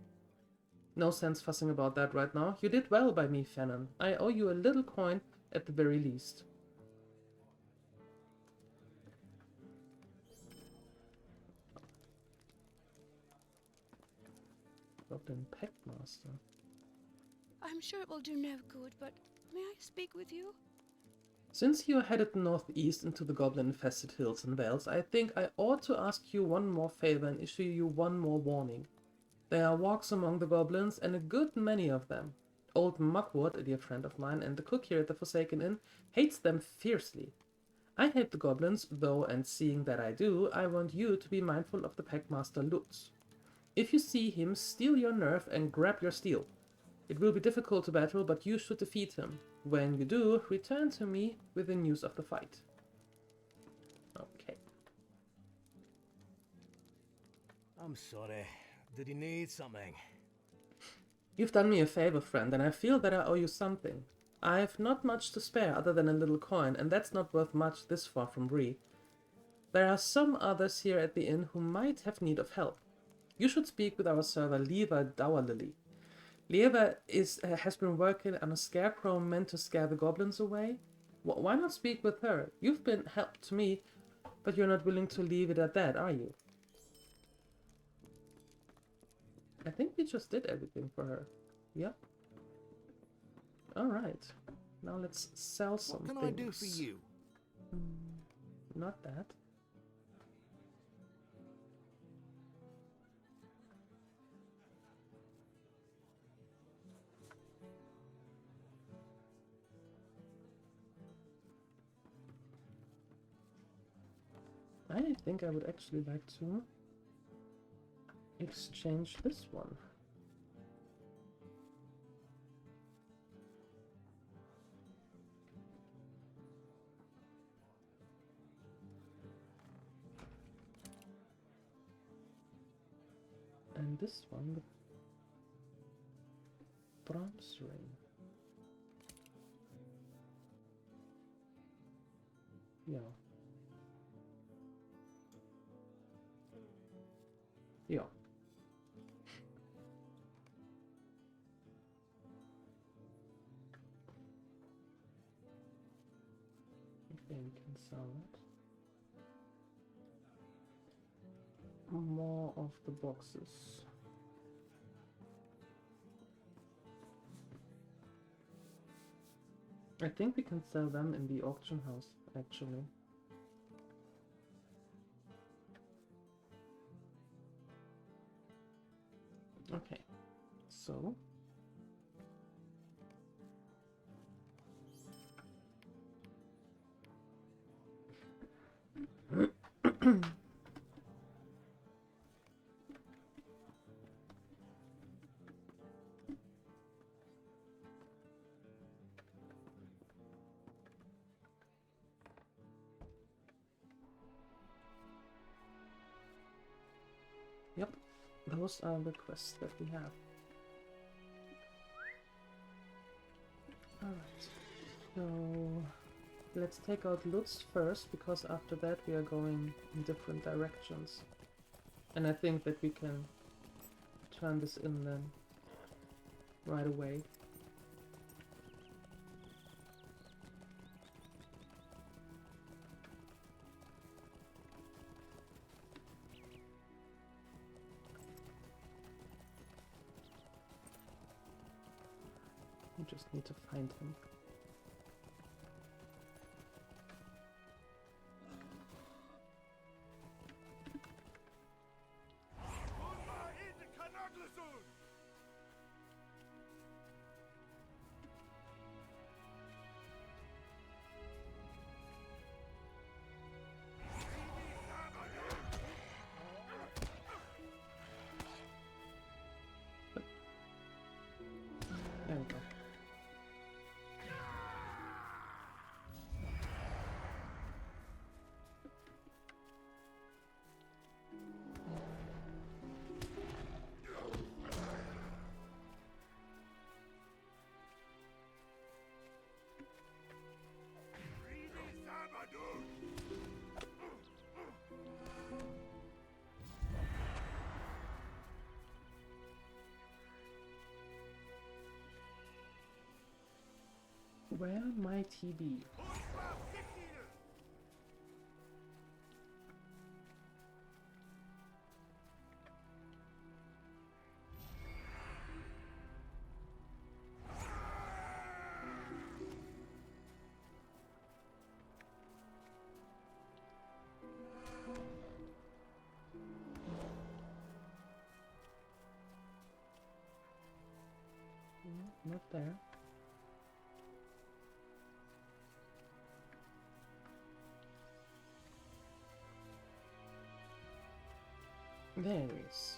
A: No sense fussing about that right now. You did well by me, Fannon. I owe you a little coin at the very least. Goblin Packmaster.
C: I'm sure it will do no good, but may I speak with you?
A: Since you are headed northeast into the goblin-infested hills and vales, I think I ought to ask you one more favor and issue you one more warning. There are walks among the goblins, and a good many of them. Old Muckwood, a dear friend of mine, and the cook here at the Forsaken Inn, hates them fiercely. I hate the goblins, though, and seeing that I do, I want you to be mindful of the Packmaster Lutz. If you see him, steal your nerve and grab your steel. It will be difficult to battle, but you should defeat him. When you do, return to me with the news of the fight. Okay.
F: I'm sorry. Did you need something?
A: You've done me a favor, friend, and I feel that I owe you something. I've not much to spare other than a little coin, and that's not worth much this far from Bree. There are some others here at the inn who might have need of help. You should speak with our server, Lever Dowerlily. Lever has been working on a scarecrow meant to scare the goblins away. Why not speak with her? You've been help to me, but you're not willing to leave it at that, are you? I think we just did everything for her. Yep. Alright. Now let's sell some things.
B: What can I do for you?
A: Not that. I think I would actually like to exchange this one. And this one, the bronze ring. Yeah. Yeah. Okay, we can sell it. More of the boxes. I think we can sell them in the auction house, actually. Okay, so yep, those are the quests that we have. Alright, so let's take out Lutz first, because after that we are going in different directions. And I think that we can turn this in then right away. We just need to find him. There we go. Where might he be? Not there. There he is.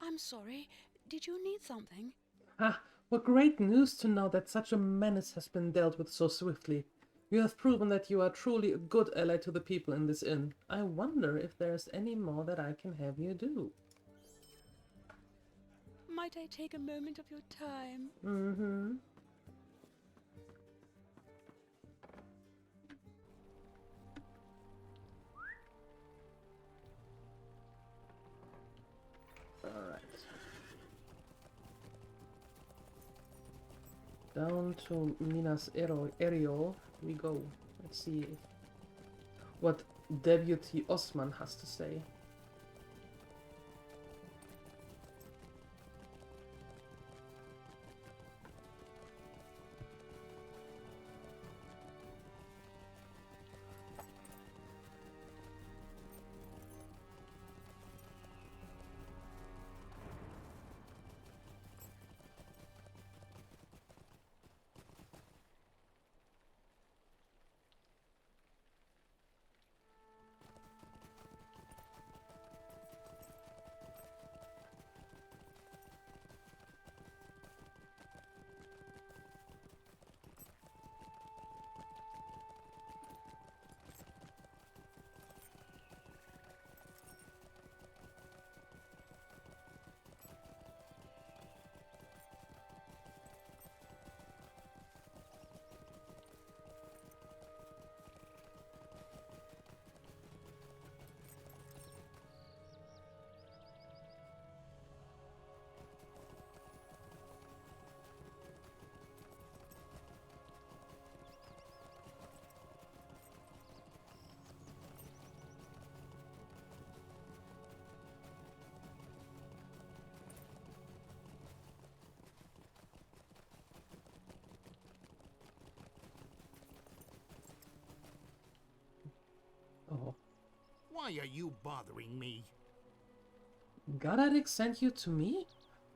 C: I'm sorry. Did you need something?
A: Ah, what great news to know that such a menace has been dealt with so swiftly. You have proven that you are truly a good ally to the people in this inn. I wonder if there's any more that I can have you do.
C: Might I take a moment of your time?
A: Mm-hmm. Alright. Down to Minas Erio we go. Let's see what Deputy Osman has to say. Oh.
B: Why are you bothering me?
A: Godadic sent you to me?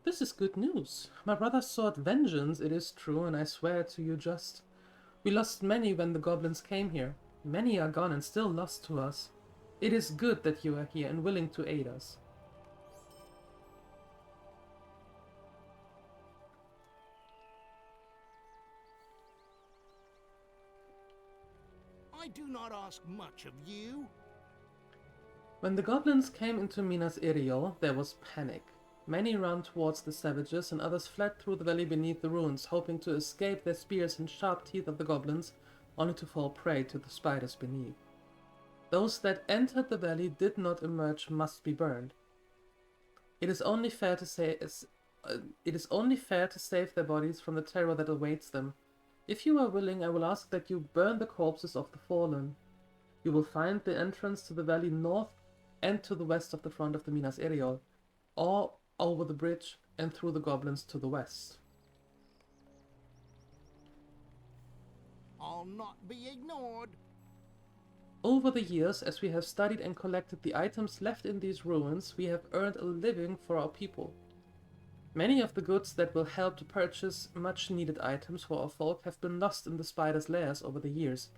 A: This is good news. My brother sought vengeance, it is true, and I swear to you just. We lost many when the goblins came here. Many are gone and still lost to us. It is good that you are here and willing to aid us.
B: I do not ask much of you.
A: When the goblins came into Minas Iriel, there was panic. Many ran towards the savages, and others fled through the valley beneath the ruins, hoping to escape the spears and sharp teeth of the goblins, only to fall prey to the spiders beneath. Those that entered the valley did not emerge must be burned. It is only fair to save their bodies from the terror that awaits them. If you are willing, I will ask that you burn the corpses of the fallen. You will find the entrance to the valley north and to the west of the front of the Minas Eriol, or over the bridge and through the goblins to the west.
B: I'll not be ignored.
A: Over the years, as we have studied and collected the items left in these ruins, we have earned a living for our people. Many of the goods that will help to purchase much-needed items for our folk have been lost in the spiders' lairs over the years.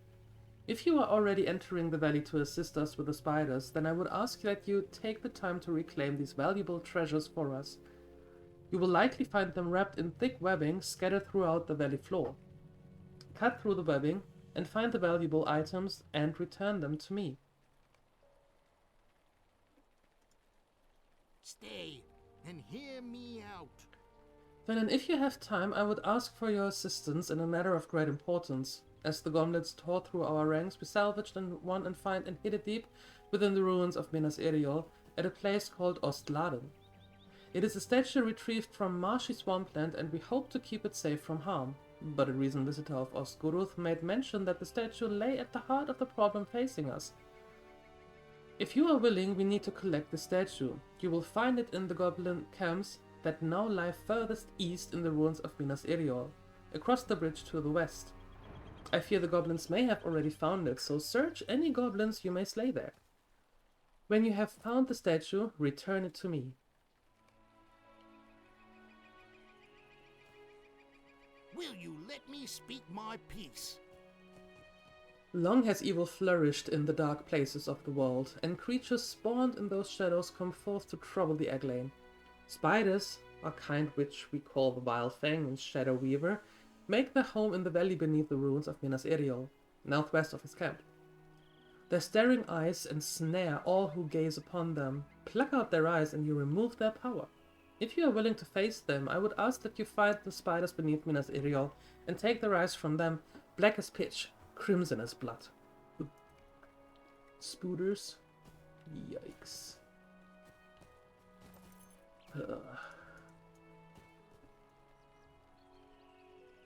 A: If you are already entering the valley to assist us with the spiders, then I would ask that you take the time to reclaim these valuable treasures for us. You will likely find them wrapped in thick webbing scattered throughout the valley floor. Cut through the webbing and find the valuable items and return them to me.
B: Stay and hear me out.
A: Then, if you have time, I would ask for your assistance in a matter of great importance. As the gomlets tore through our ranks, we salvaged one and find and hid it deep within the ruins of Minas Eriol at a place called Ostladen. It is a statue retrieved from marshy swampland, and we hope to keep it safe from harm. But a recent visitor of Ostguruth made mention that the statue lay at the heart of the problem facing us. If you are willing, we need to collect the statue. You will find it in the goblin camps that now lie furthest east in the ruins of Minas Eriol, across the bridge to the west. I fear the goblins may have already found it, so search any goblins you may slay there. When you have found the statue, return it to me.
B: Will you let me speak my piece?
A: Long has evil flourished in the dark places of the world, and creatures spawned in those shadows come forth to trouble the Egglane. Spiders, a kind which we call the Vilefang and Shadow Weaver, make their home in the valley beneath the ruins of Minas Eriol, northwest of his camp. Their staring eyes ensnare all who gaze upon them. Pluck out their eyes and you remove their power. If you are willing to face them, I would ask that you fight the spiders beneath Minas Eriol and take their eyes from them, black as pitch, crimson as blood. Spooters? Yikes.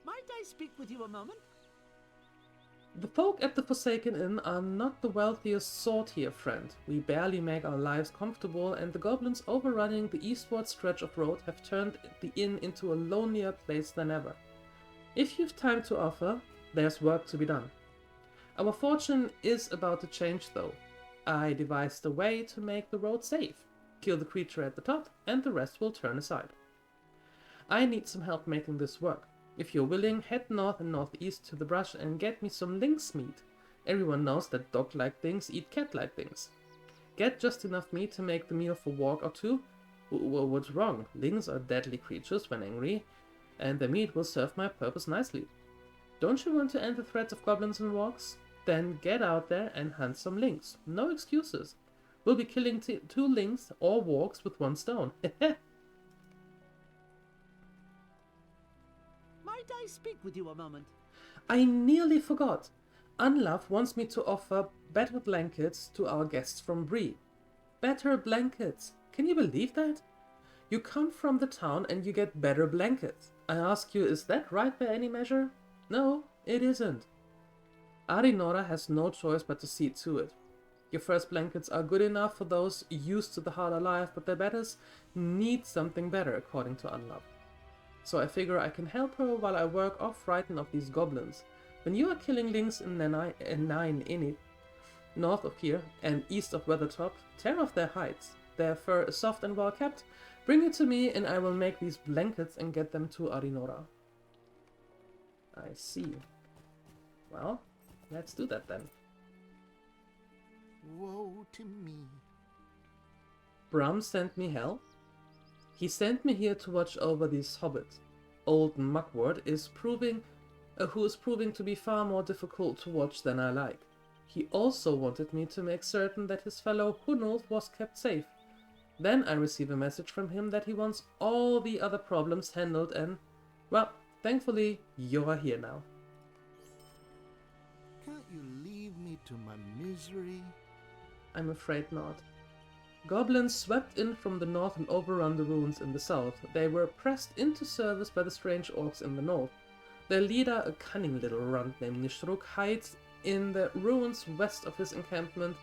G: Might I speak with you a moment?
A: The folk at the Forsaken Inn are not the wealthiest sort here, friend. We barely make our lives comfortable, and the goblins overrunning the eastward stretch of road have turned the inn into a lonelier place than ever. If you've time to offer, there's work to be done. Our fortune is about to change, though. I devised a way to make the road safe. Kill the creature at the top, and the rest will turn aside. I need some help making this work. If you're willing, head north and northeast to the brush and get me some lynx meat. Everyone knows that dog-like things eat cat-like things. Get just enough meat to make the meal for walk or two. What's wrong? Lynx are deadly creatures when angry, and their meat will serve my purpose nicely. Don't you want to end the threats of goblins and walks? Then get out there and hunt some lynx. No excuses. We'll be killing 2 lynx or walks with 1 stone.
G: Might I speak with you a moment?
A: I nearly forgot. Unlove wants me to offer better blankets to our guests from Bree. Better blankets. Can you believe that? You come from the town and you get better blankets. I ask you, is that right by any measure? No, it isn't. Arinora has no choice but to see to it. Your first blankets are good enough for those used to the harder life, but their betters need something better, according to Unlove. So I figure I can help her while I work off frighten of these goblins. When you are killing lynx in Nine Init, north of here and east of Weathertop, tear off their hides. Their fur is soft and well kept. Bring it to me and I will make these blankets and get them to Arinora. I see. Well, let's do that then.
B: Woe to me.
A: Brum sent me hell. He sent me here to watch over these hobbits. Old Muckwort is who is proving to be far more difficult to watch than I like. He also wanted me to make certain that his fellow Hunulf was kept safe. Then I receive a message from him that he wants all the other problems handled and, well, thankfully, you're here now.
B: Can't you leave me to my misery?
A: I'm afraid not. Goblins swept in from the north and overrun the ruins in the south. They were pressed into service by the strange orcs in the north. Their leader, a cunning little runt named Nishruk, hides in the ruins west of his encampment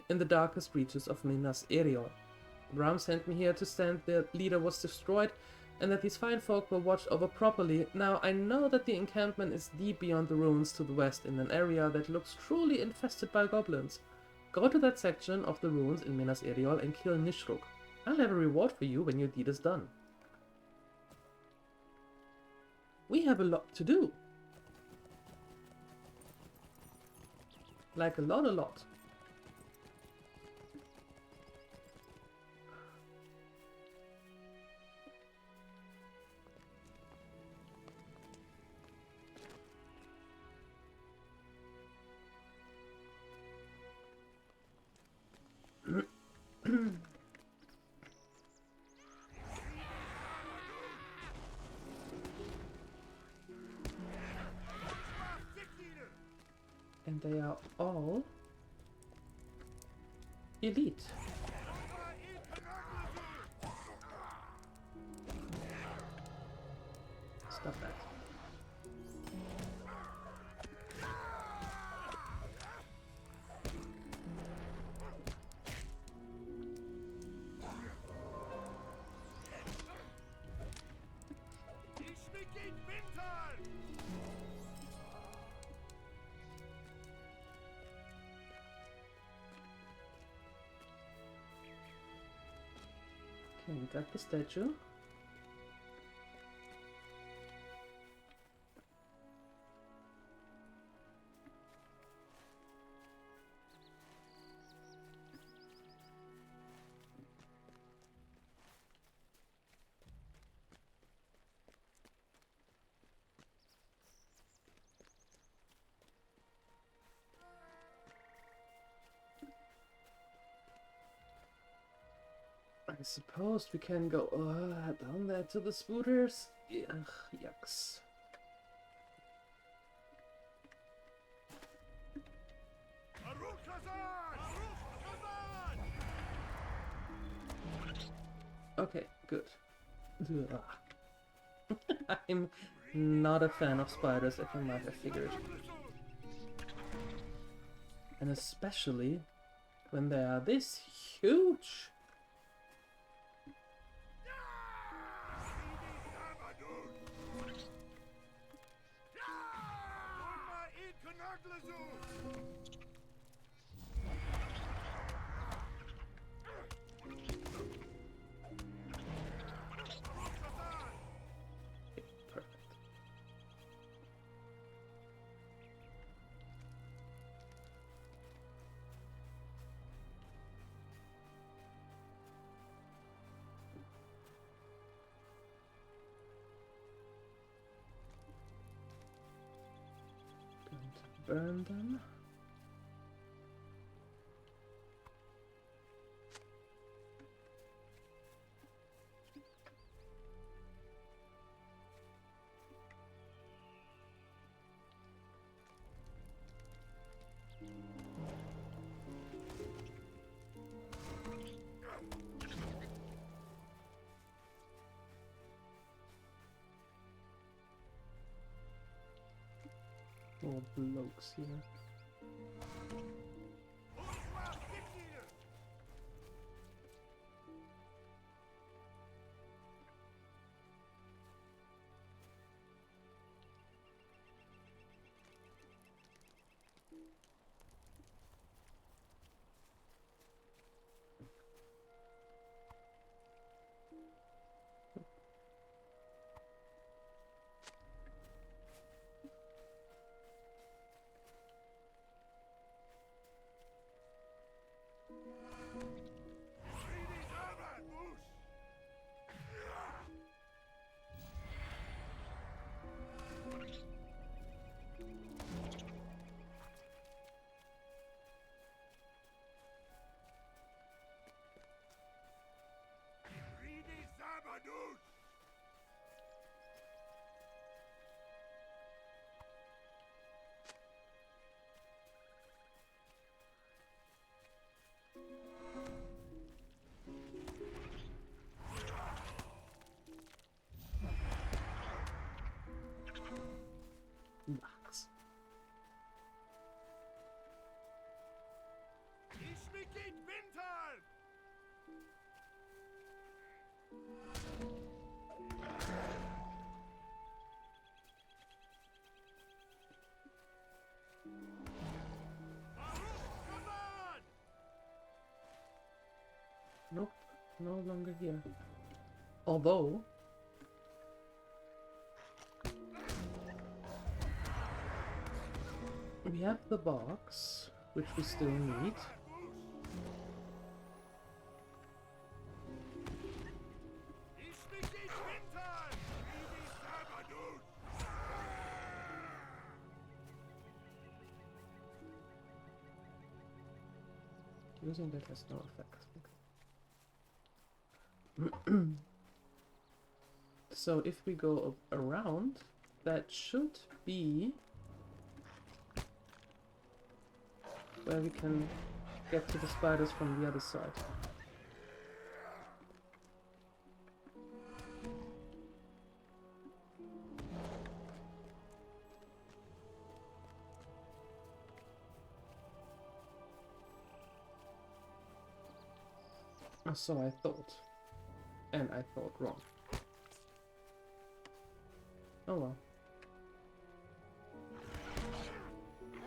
A: in the darkest reaches of Minas Ithil. Bram sent me here to stand their leader was destroyed and that these fine folk were watched over properly. Now I know that the encampment is deep beyond the ruins to the west in an area that looks truly infested by goblins. Go to that section of the ruins in Minas Ithil and kill Nishruk. I'll have a reward for you when your deed is done. We have a lot to do. Like a lot. And they are all elite. Stop that. Okay, we got the statue. I suppose we can go down there to the spooters. Ugh, yucks. Okay, good. Ugh. I'm not a fan of spiders, if I might have figured. And especially when they are this huge. Perfect. Going to burn them. More blokes here. Nope, no longer here. Although we have the box, which we still need. Using that has no effect. Okay. So if we go around, that should be where we can get to the spiders from the other side. So I thought. And I thought wrong. Oh well.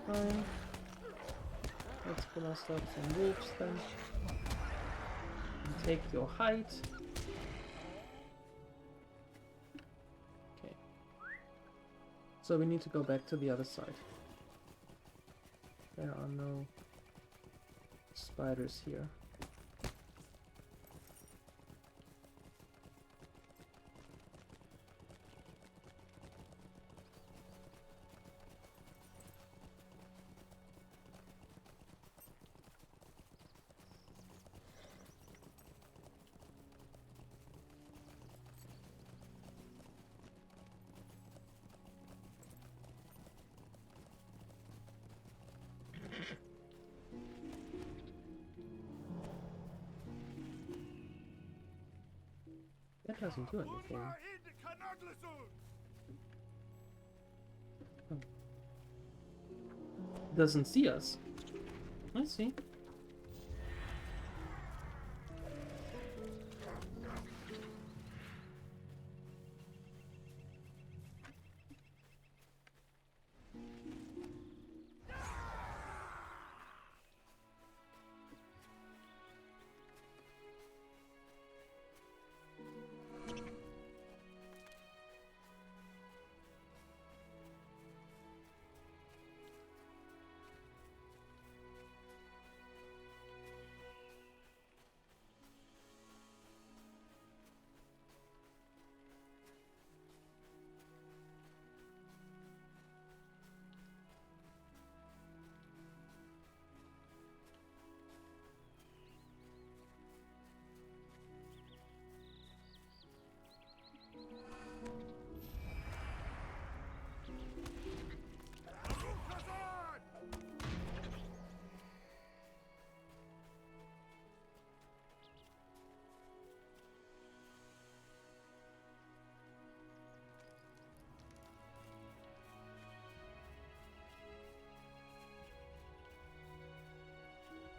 A: Fine. Let's pull ourselves some wolves then. And take your height. Okay. So we need to go back to the other side. There are no spiders here. That doesn't do anything. Oh. Doesn't see us. I see.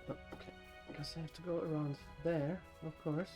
A: Oh, okay, guess I have to go around there, of course.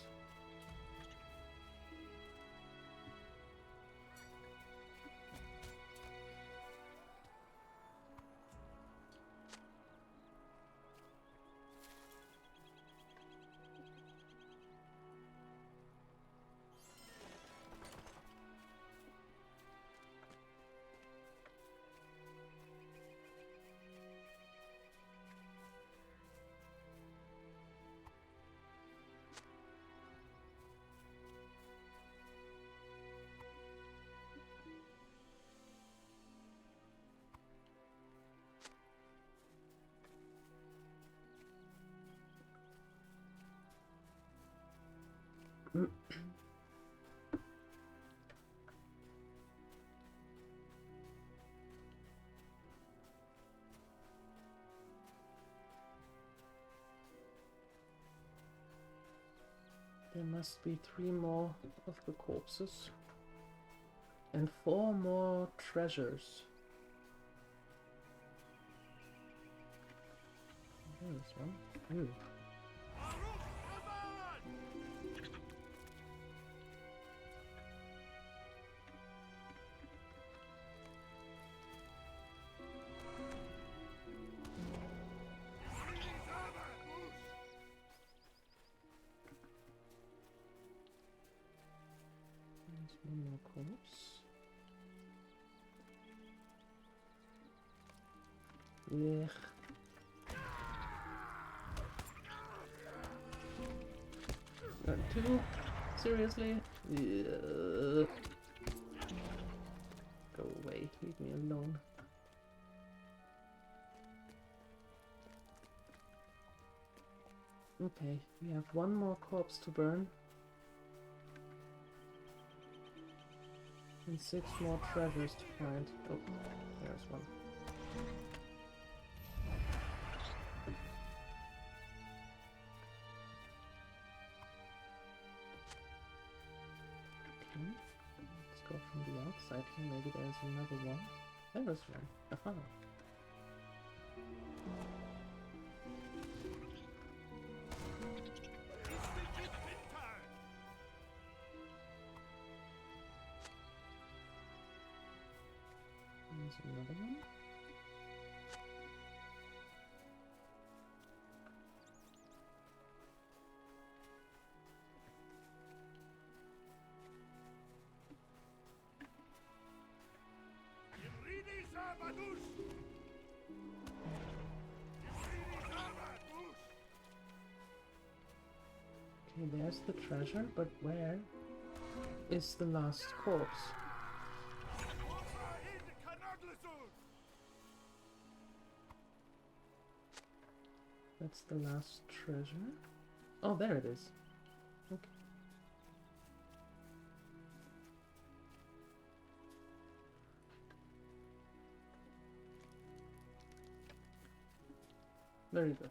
A: There must be 3 more of the corpses. And 4 more treasures. There's one. Ooh. corpse. Ugh. Two? Seriously? Ugh. Go away, leave me alone. Okay, we have one more corpse to burn. And 6 more treasures to find. Oh, there's one. Okay, let's go from the outside here. Maybe there's another one. There's one. Aha. There's another one. Okay, there's the treasure, but where is the last corpse? That's the last treasure. Oh, there it is. Okay. Very good.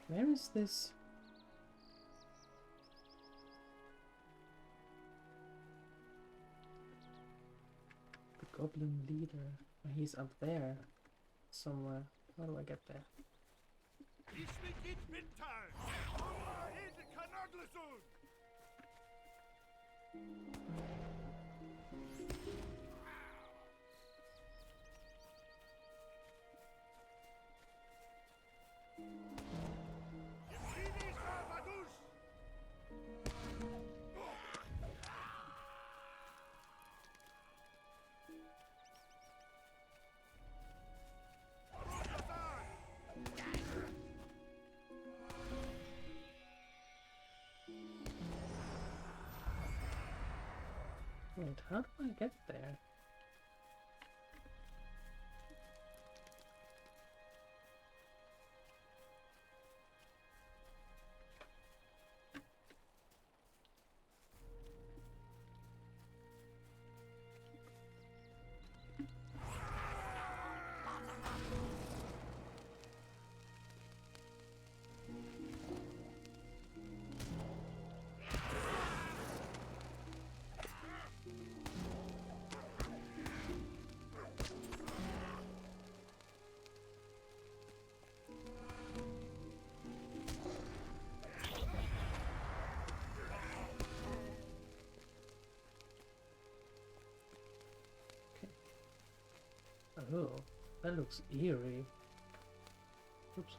A: Where is this? The goblin leader. Oh, he's up there somewhere. How do I get there? Wait, how do I get there? Oh, that looks eerie. Oops.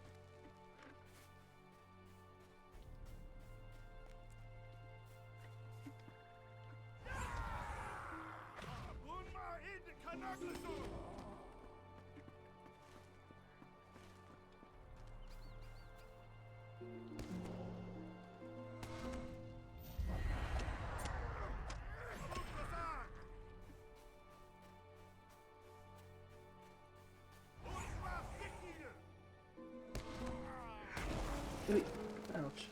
A: Wait, ouch.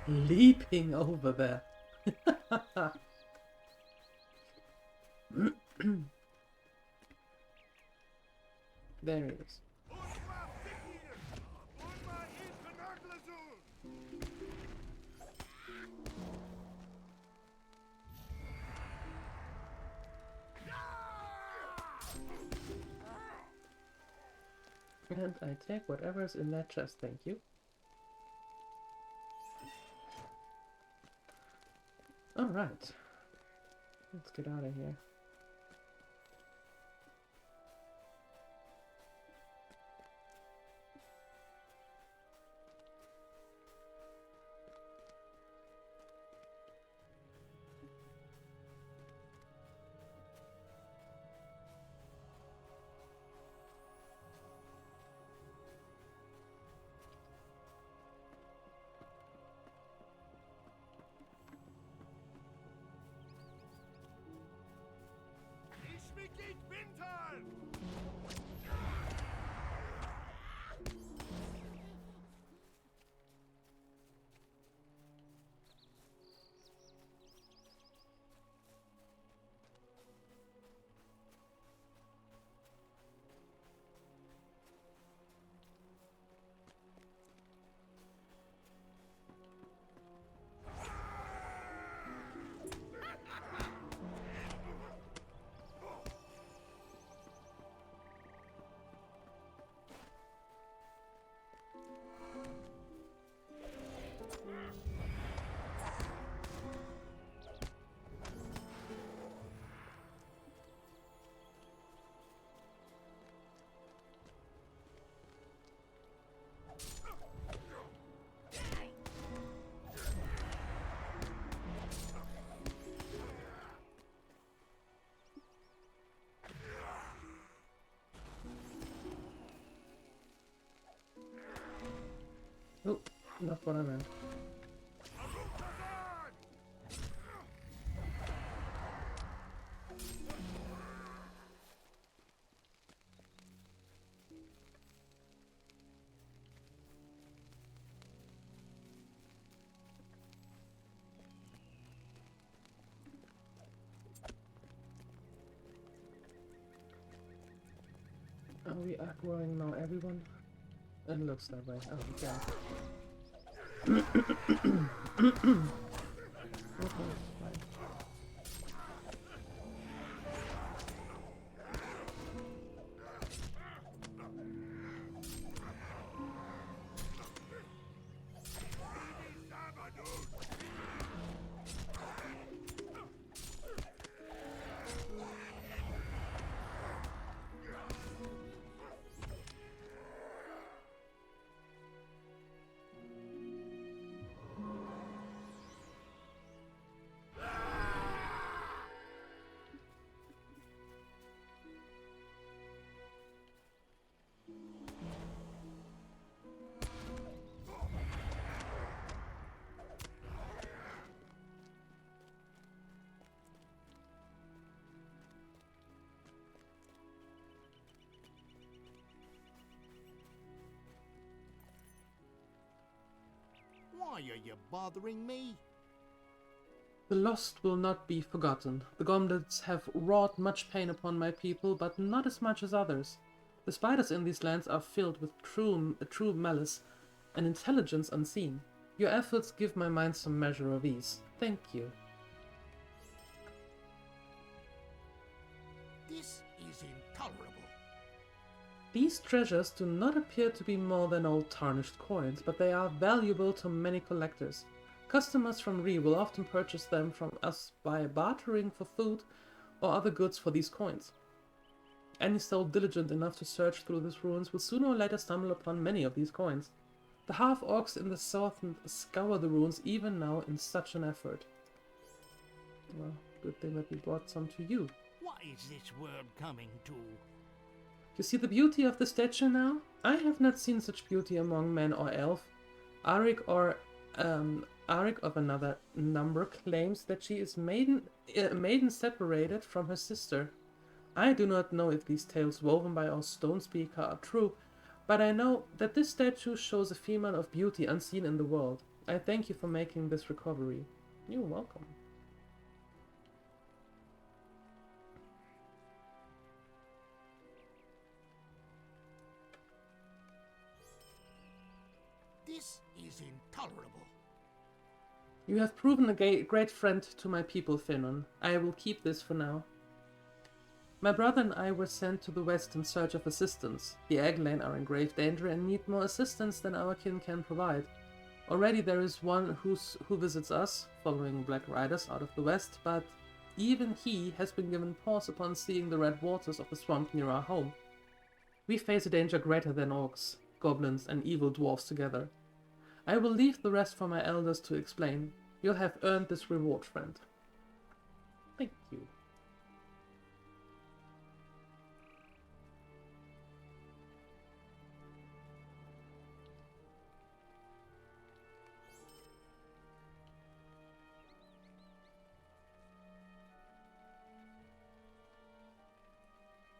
A: Leaping over there. There he is. And I take whatever's in that chest, thank you. Alright. Let's get out of here. Oh, not what I meant. Are we aggroing now, everyone? It looks that way. Oh, okay. Okay, fine.
B: Why are you bothering me?
A: The lost will not be forgotten. The goblins have wrought much pain upon my people, but not as much as others. The spiders in these lands are filled with true malice and intelligence unseen. Your efforts give my mind some measure of ease. Thank you.
B: This is intolerable.
A: These treasures do not appear to be more than old tarnished coins, but they are valuable to many collectors. Customers from Ree will often purchase them from us by bartering for food or other goods for these coins. Any soul diligent enough to search through these ruins will sooner or later stumble upon many of these coins. The half-orcs in the south scour the ruins even now in such an effort. Well, good thing that we brought some to you.
B: What is this world coming to?
A: You see the beauty of the statue now? I have not seen such beauty among man or elf. Arik of another number claims that she is maiden separated from her sister. I do not know if these tales woven by our stone speaker are true, But I know that this statue shows a female of beauty unseen in the world. I thank you for making this recovery. You're welcome.
B: This is intolerable.
A: You have proven a great friend to my people, Finon. I will keep this for now. My brother and I were sent to the west in search of assistance. The Eglain are in grave danger and need more assistance than our kin can provide. Already there is one who visits us, following Black Riders out of the west, but even he has been given pause upon seeing the red waters of the swamp near our home. We face a danger greater than orcs, goblins, and evil dwarfs together. I will leave the rest for my elders to explain. You'll have earned this reward, friend. Thank you.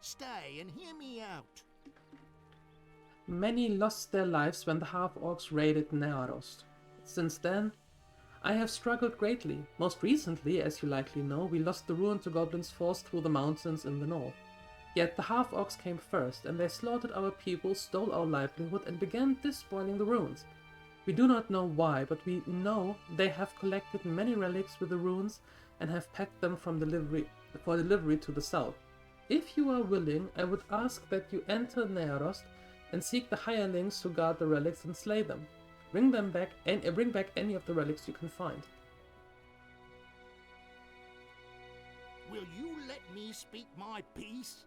B: Stay and hear me out.
A: Many lost their lives when the half-orcs raided Nearost. Since then, I have struggled greatly. Most recently, as you likely know, we lost the ruin to goblins forced through the mountains in the north. Yet the half-orcs came first, and they slaughtered our people, stole our livelihood, and began despoiling the ruins. We do not know why, but we know they have collected many relics with the ruins and have packed them for delivery to the south. If you are willing, I would ask that you enter Nearost and seek the hirelings who guard the relics and slay them. Bring back any of the relics you can find.
B: Will you let me speak my piece?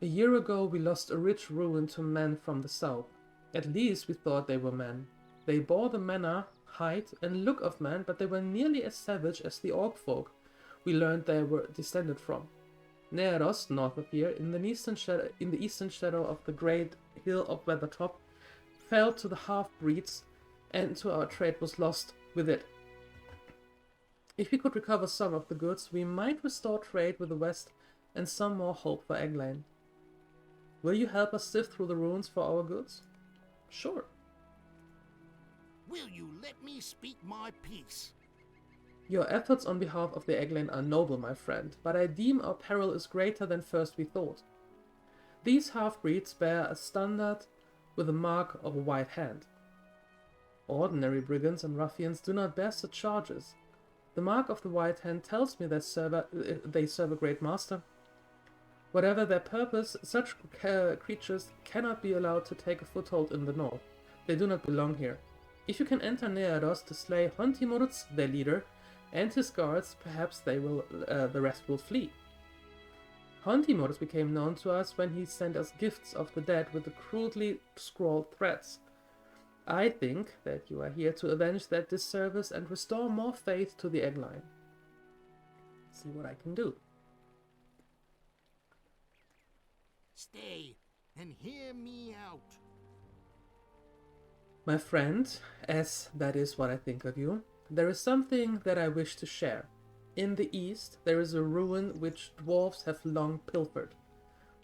A: A year ago we lost a rich ruin to men from the south. At least we thought they were men. They bore the manner, height, and look of men, but they were nearly as savage as the orc folk we learned they were descended from. Nearost, north of here, in the eastern shadow of the great hill of Weathertop, fell to the half-breeds, and to our trade was lost with it. If we could recover some of the goods, we might restore trade with the west and some more hope for Eglain. Will you help us sift through the ruins for our goods? Sure.
B: Will you let me speak my piece?
A: Your efforts on behalf of the Eglain are noble, my friend, but I deem our peril is greater than first we thought. These half-breeds bear a standard with the mark of a white hand. Ordinary brigands and ruffians do not bear such charges. The mark of the white hand tells me that they serve a great master. Whatever their purpose, such creatures cannot be allowed to take a foothold in the north. They do not belong here. If you can enter Nearost to slay Hontimurz, their leader, and his guards, perhaps the rest will flee. Hontimurz became known to us when he sent us gifts of the dead with the crudely scrawled threats. I think that you are here to avenge that disservice and restore more faith to the Eglain. See what I can do.
B: Stay and hear me out.
A: My friend, as that is what I think of you, there is something that I wish to share. In the east, there is a ruin which dwarves have long pilfered.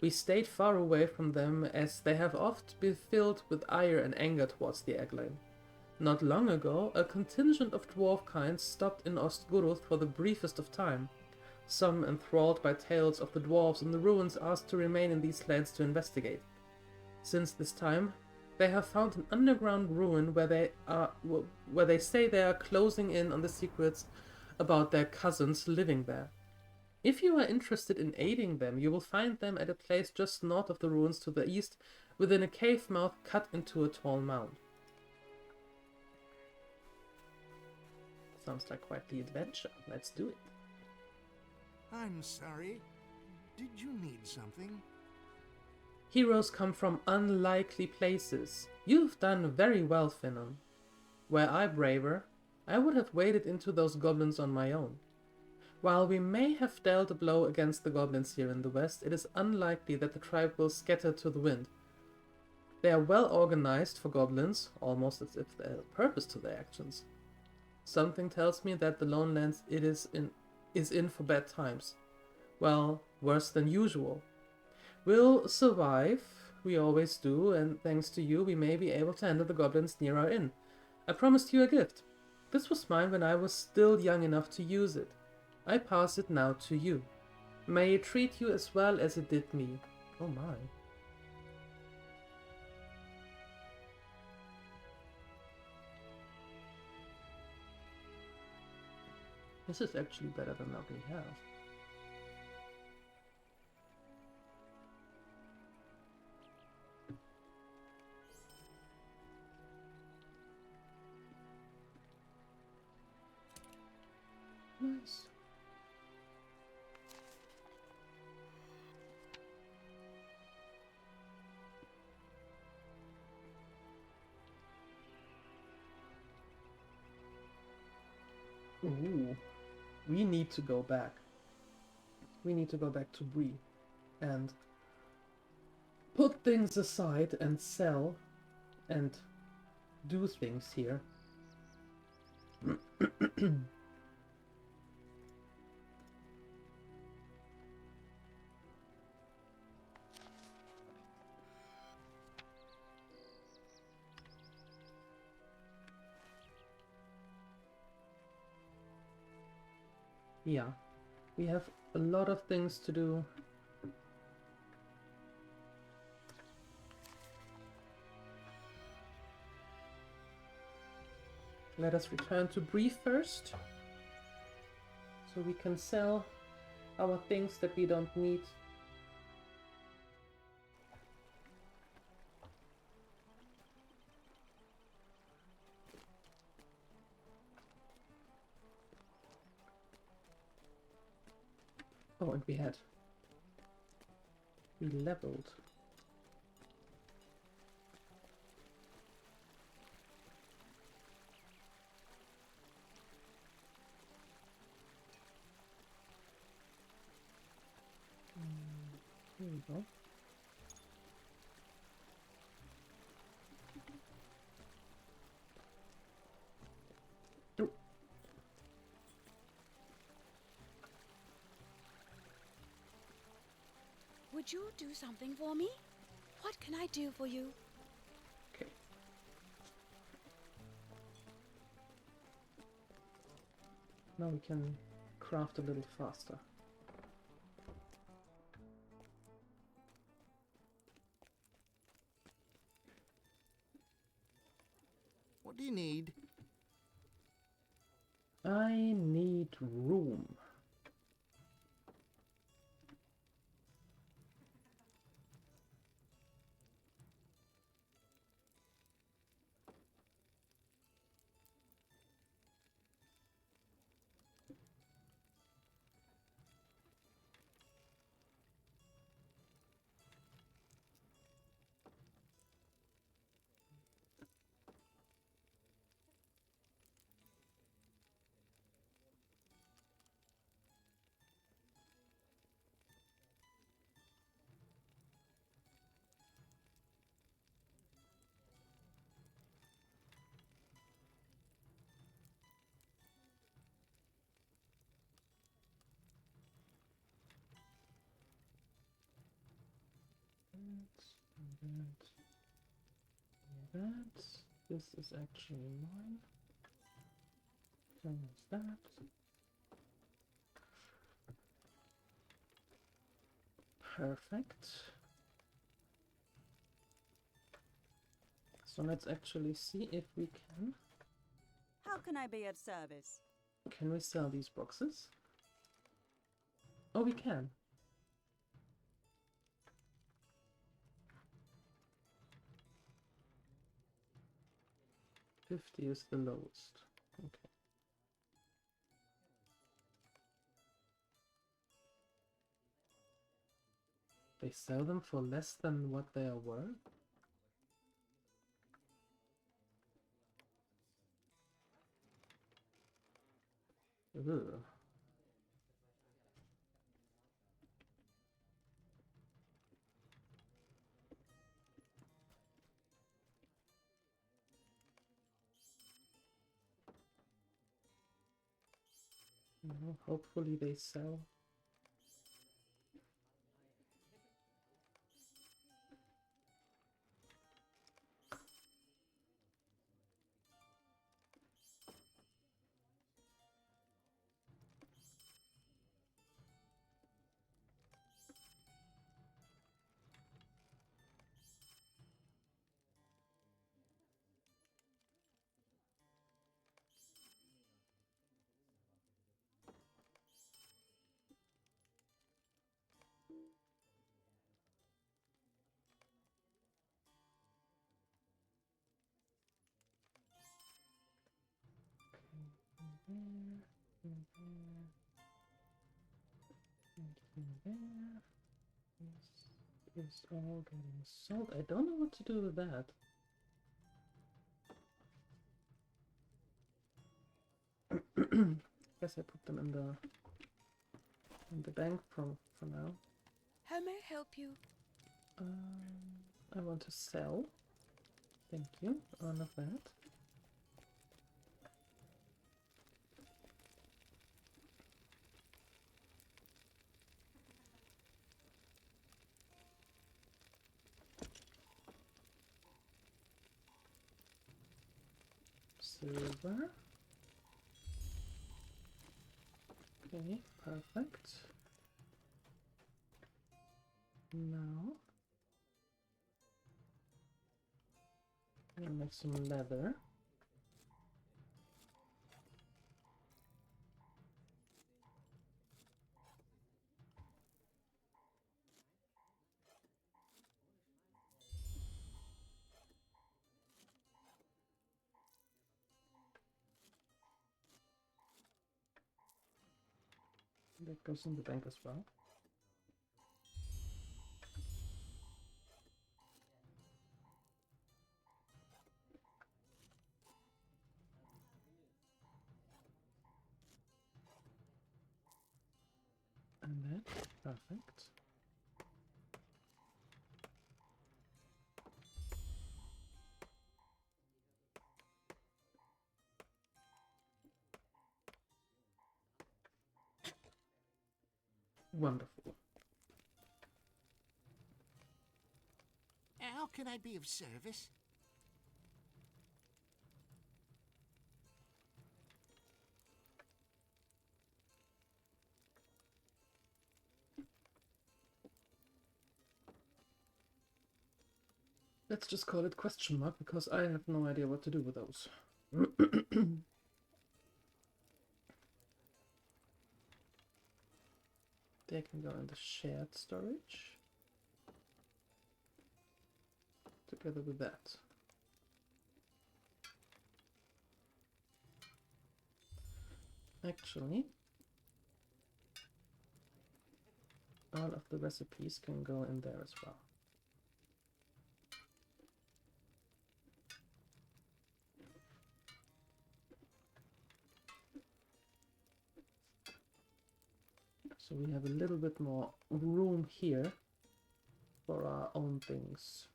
A: We stayed far away from them, as they have oft been filled with ire and anger towards the Eglain. Not long ago, a contingent of dwarf kind stopped in Ostguruth for the briefest of time. Some, enthralled by tales of the dwarves in the ruins, asked to remain in these lands to investigate. Since this time, they have found an underground ruin where they say they are closing in on the secrets about their cousins living there. If you are interested in aiding them, you will find them at a place just north of the ruins to the east, within a cave mouth cut into a tall mound. Sounds like quite the adventure. Let's do it.
B: I'm sorry. Did you need something?
A: Heroes come from unlikely places. You've done very well, Finon. Were I braver, I would have waded into those goblins on my own. While we may have dealt a blow against the goblins here in the west, it is unlikely that the tribe will scatter to the wind. They are well organized for goblins, almost as if they have a purpose to their actions. Something tells me that the Lonelands is in for bad times. Well, worse than usual. We'll survive, We always do, and thanks to you, we may be able to handle the goblins near our inn. I promised you a gift. This was mine when I was still young enough to use it. I pass it now to you. May it treat you as well as it did me. Oh my. This is actually better than what we have. Nice. Ooh. We need to go back. We need to go back to Bree and put things aside and sell and do things here. Yeah, we have a lot of things to do. Let us return to Bree first, so we can sell our things that we don't need. Oh, and we leveled. Here we go. Oh.
C: Would you do something for me? What can I do for you?
A: Okay. Now we can craft a little faster.
B: What do you need?
A: I need room. That. This is actually mine. So is that. Perfect. So let's actually see if we can.
H: How can I be of service?
A: Can we sell these boxes? Oh, we can. $50 is the lowest. Okay. They sell them for less than what they are worth? Ugh. Well, hopefully they sell. There. This is all getting sold. I don't know what to do with that. Guess I put them in the bank for now.
C: How may I help you?
A: I want to sell. Thank you. All of that. Silver. Okay, perfect. Now I'll make some leather. That goes in the bank as well. And that, perfect. Wonderful.
B: How can I be of service?
A: Let's just call it question mark because I have no idea what to do with those. They can go in the shared storage together with that. Actually, all of the recipes can go in there as well. So we have a little bit more room here for our own things.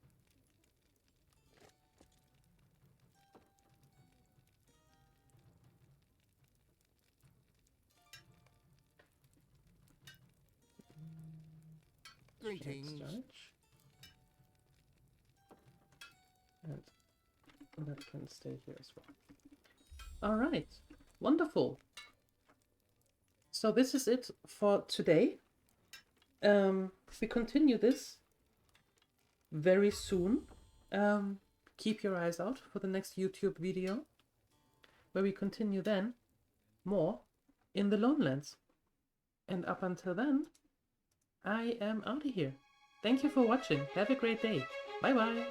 B: Greetings.
A: Storage. And that can stay here as well. All right, wonderful. So this is it for today. We continue this very soon. Keep your eyes out for the next YouTube video, where we continue then more in the Lonelands. And up until then, I am out of here. Thank you for watching. Have a great day. Bye bye.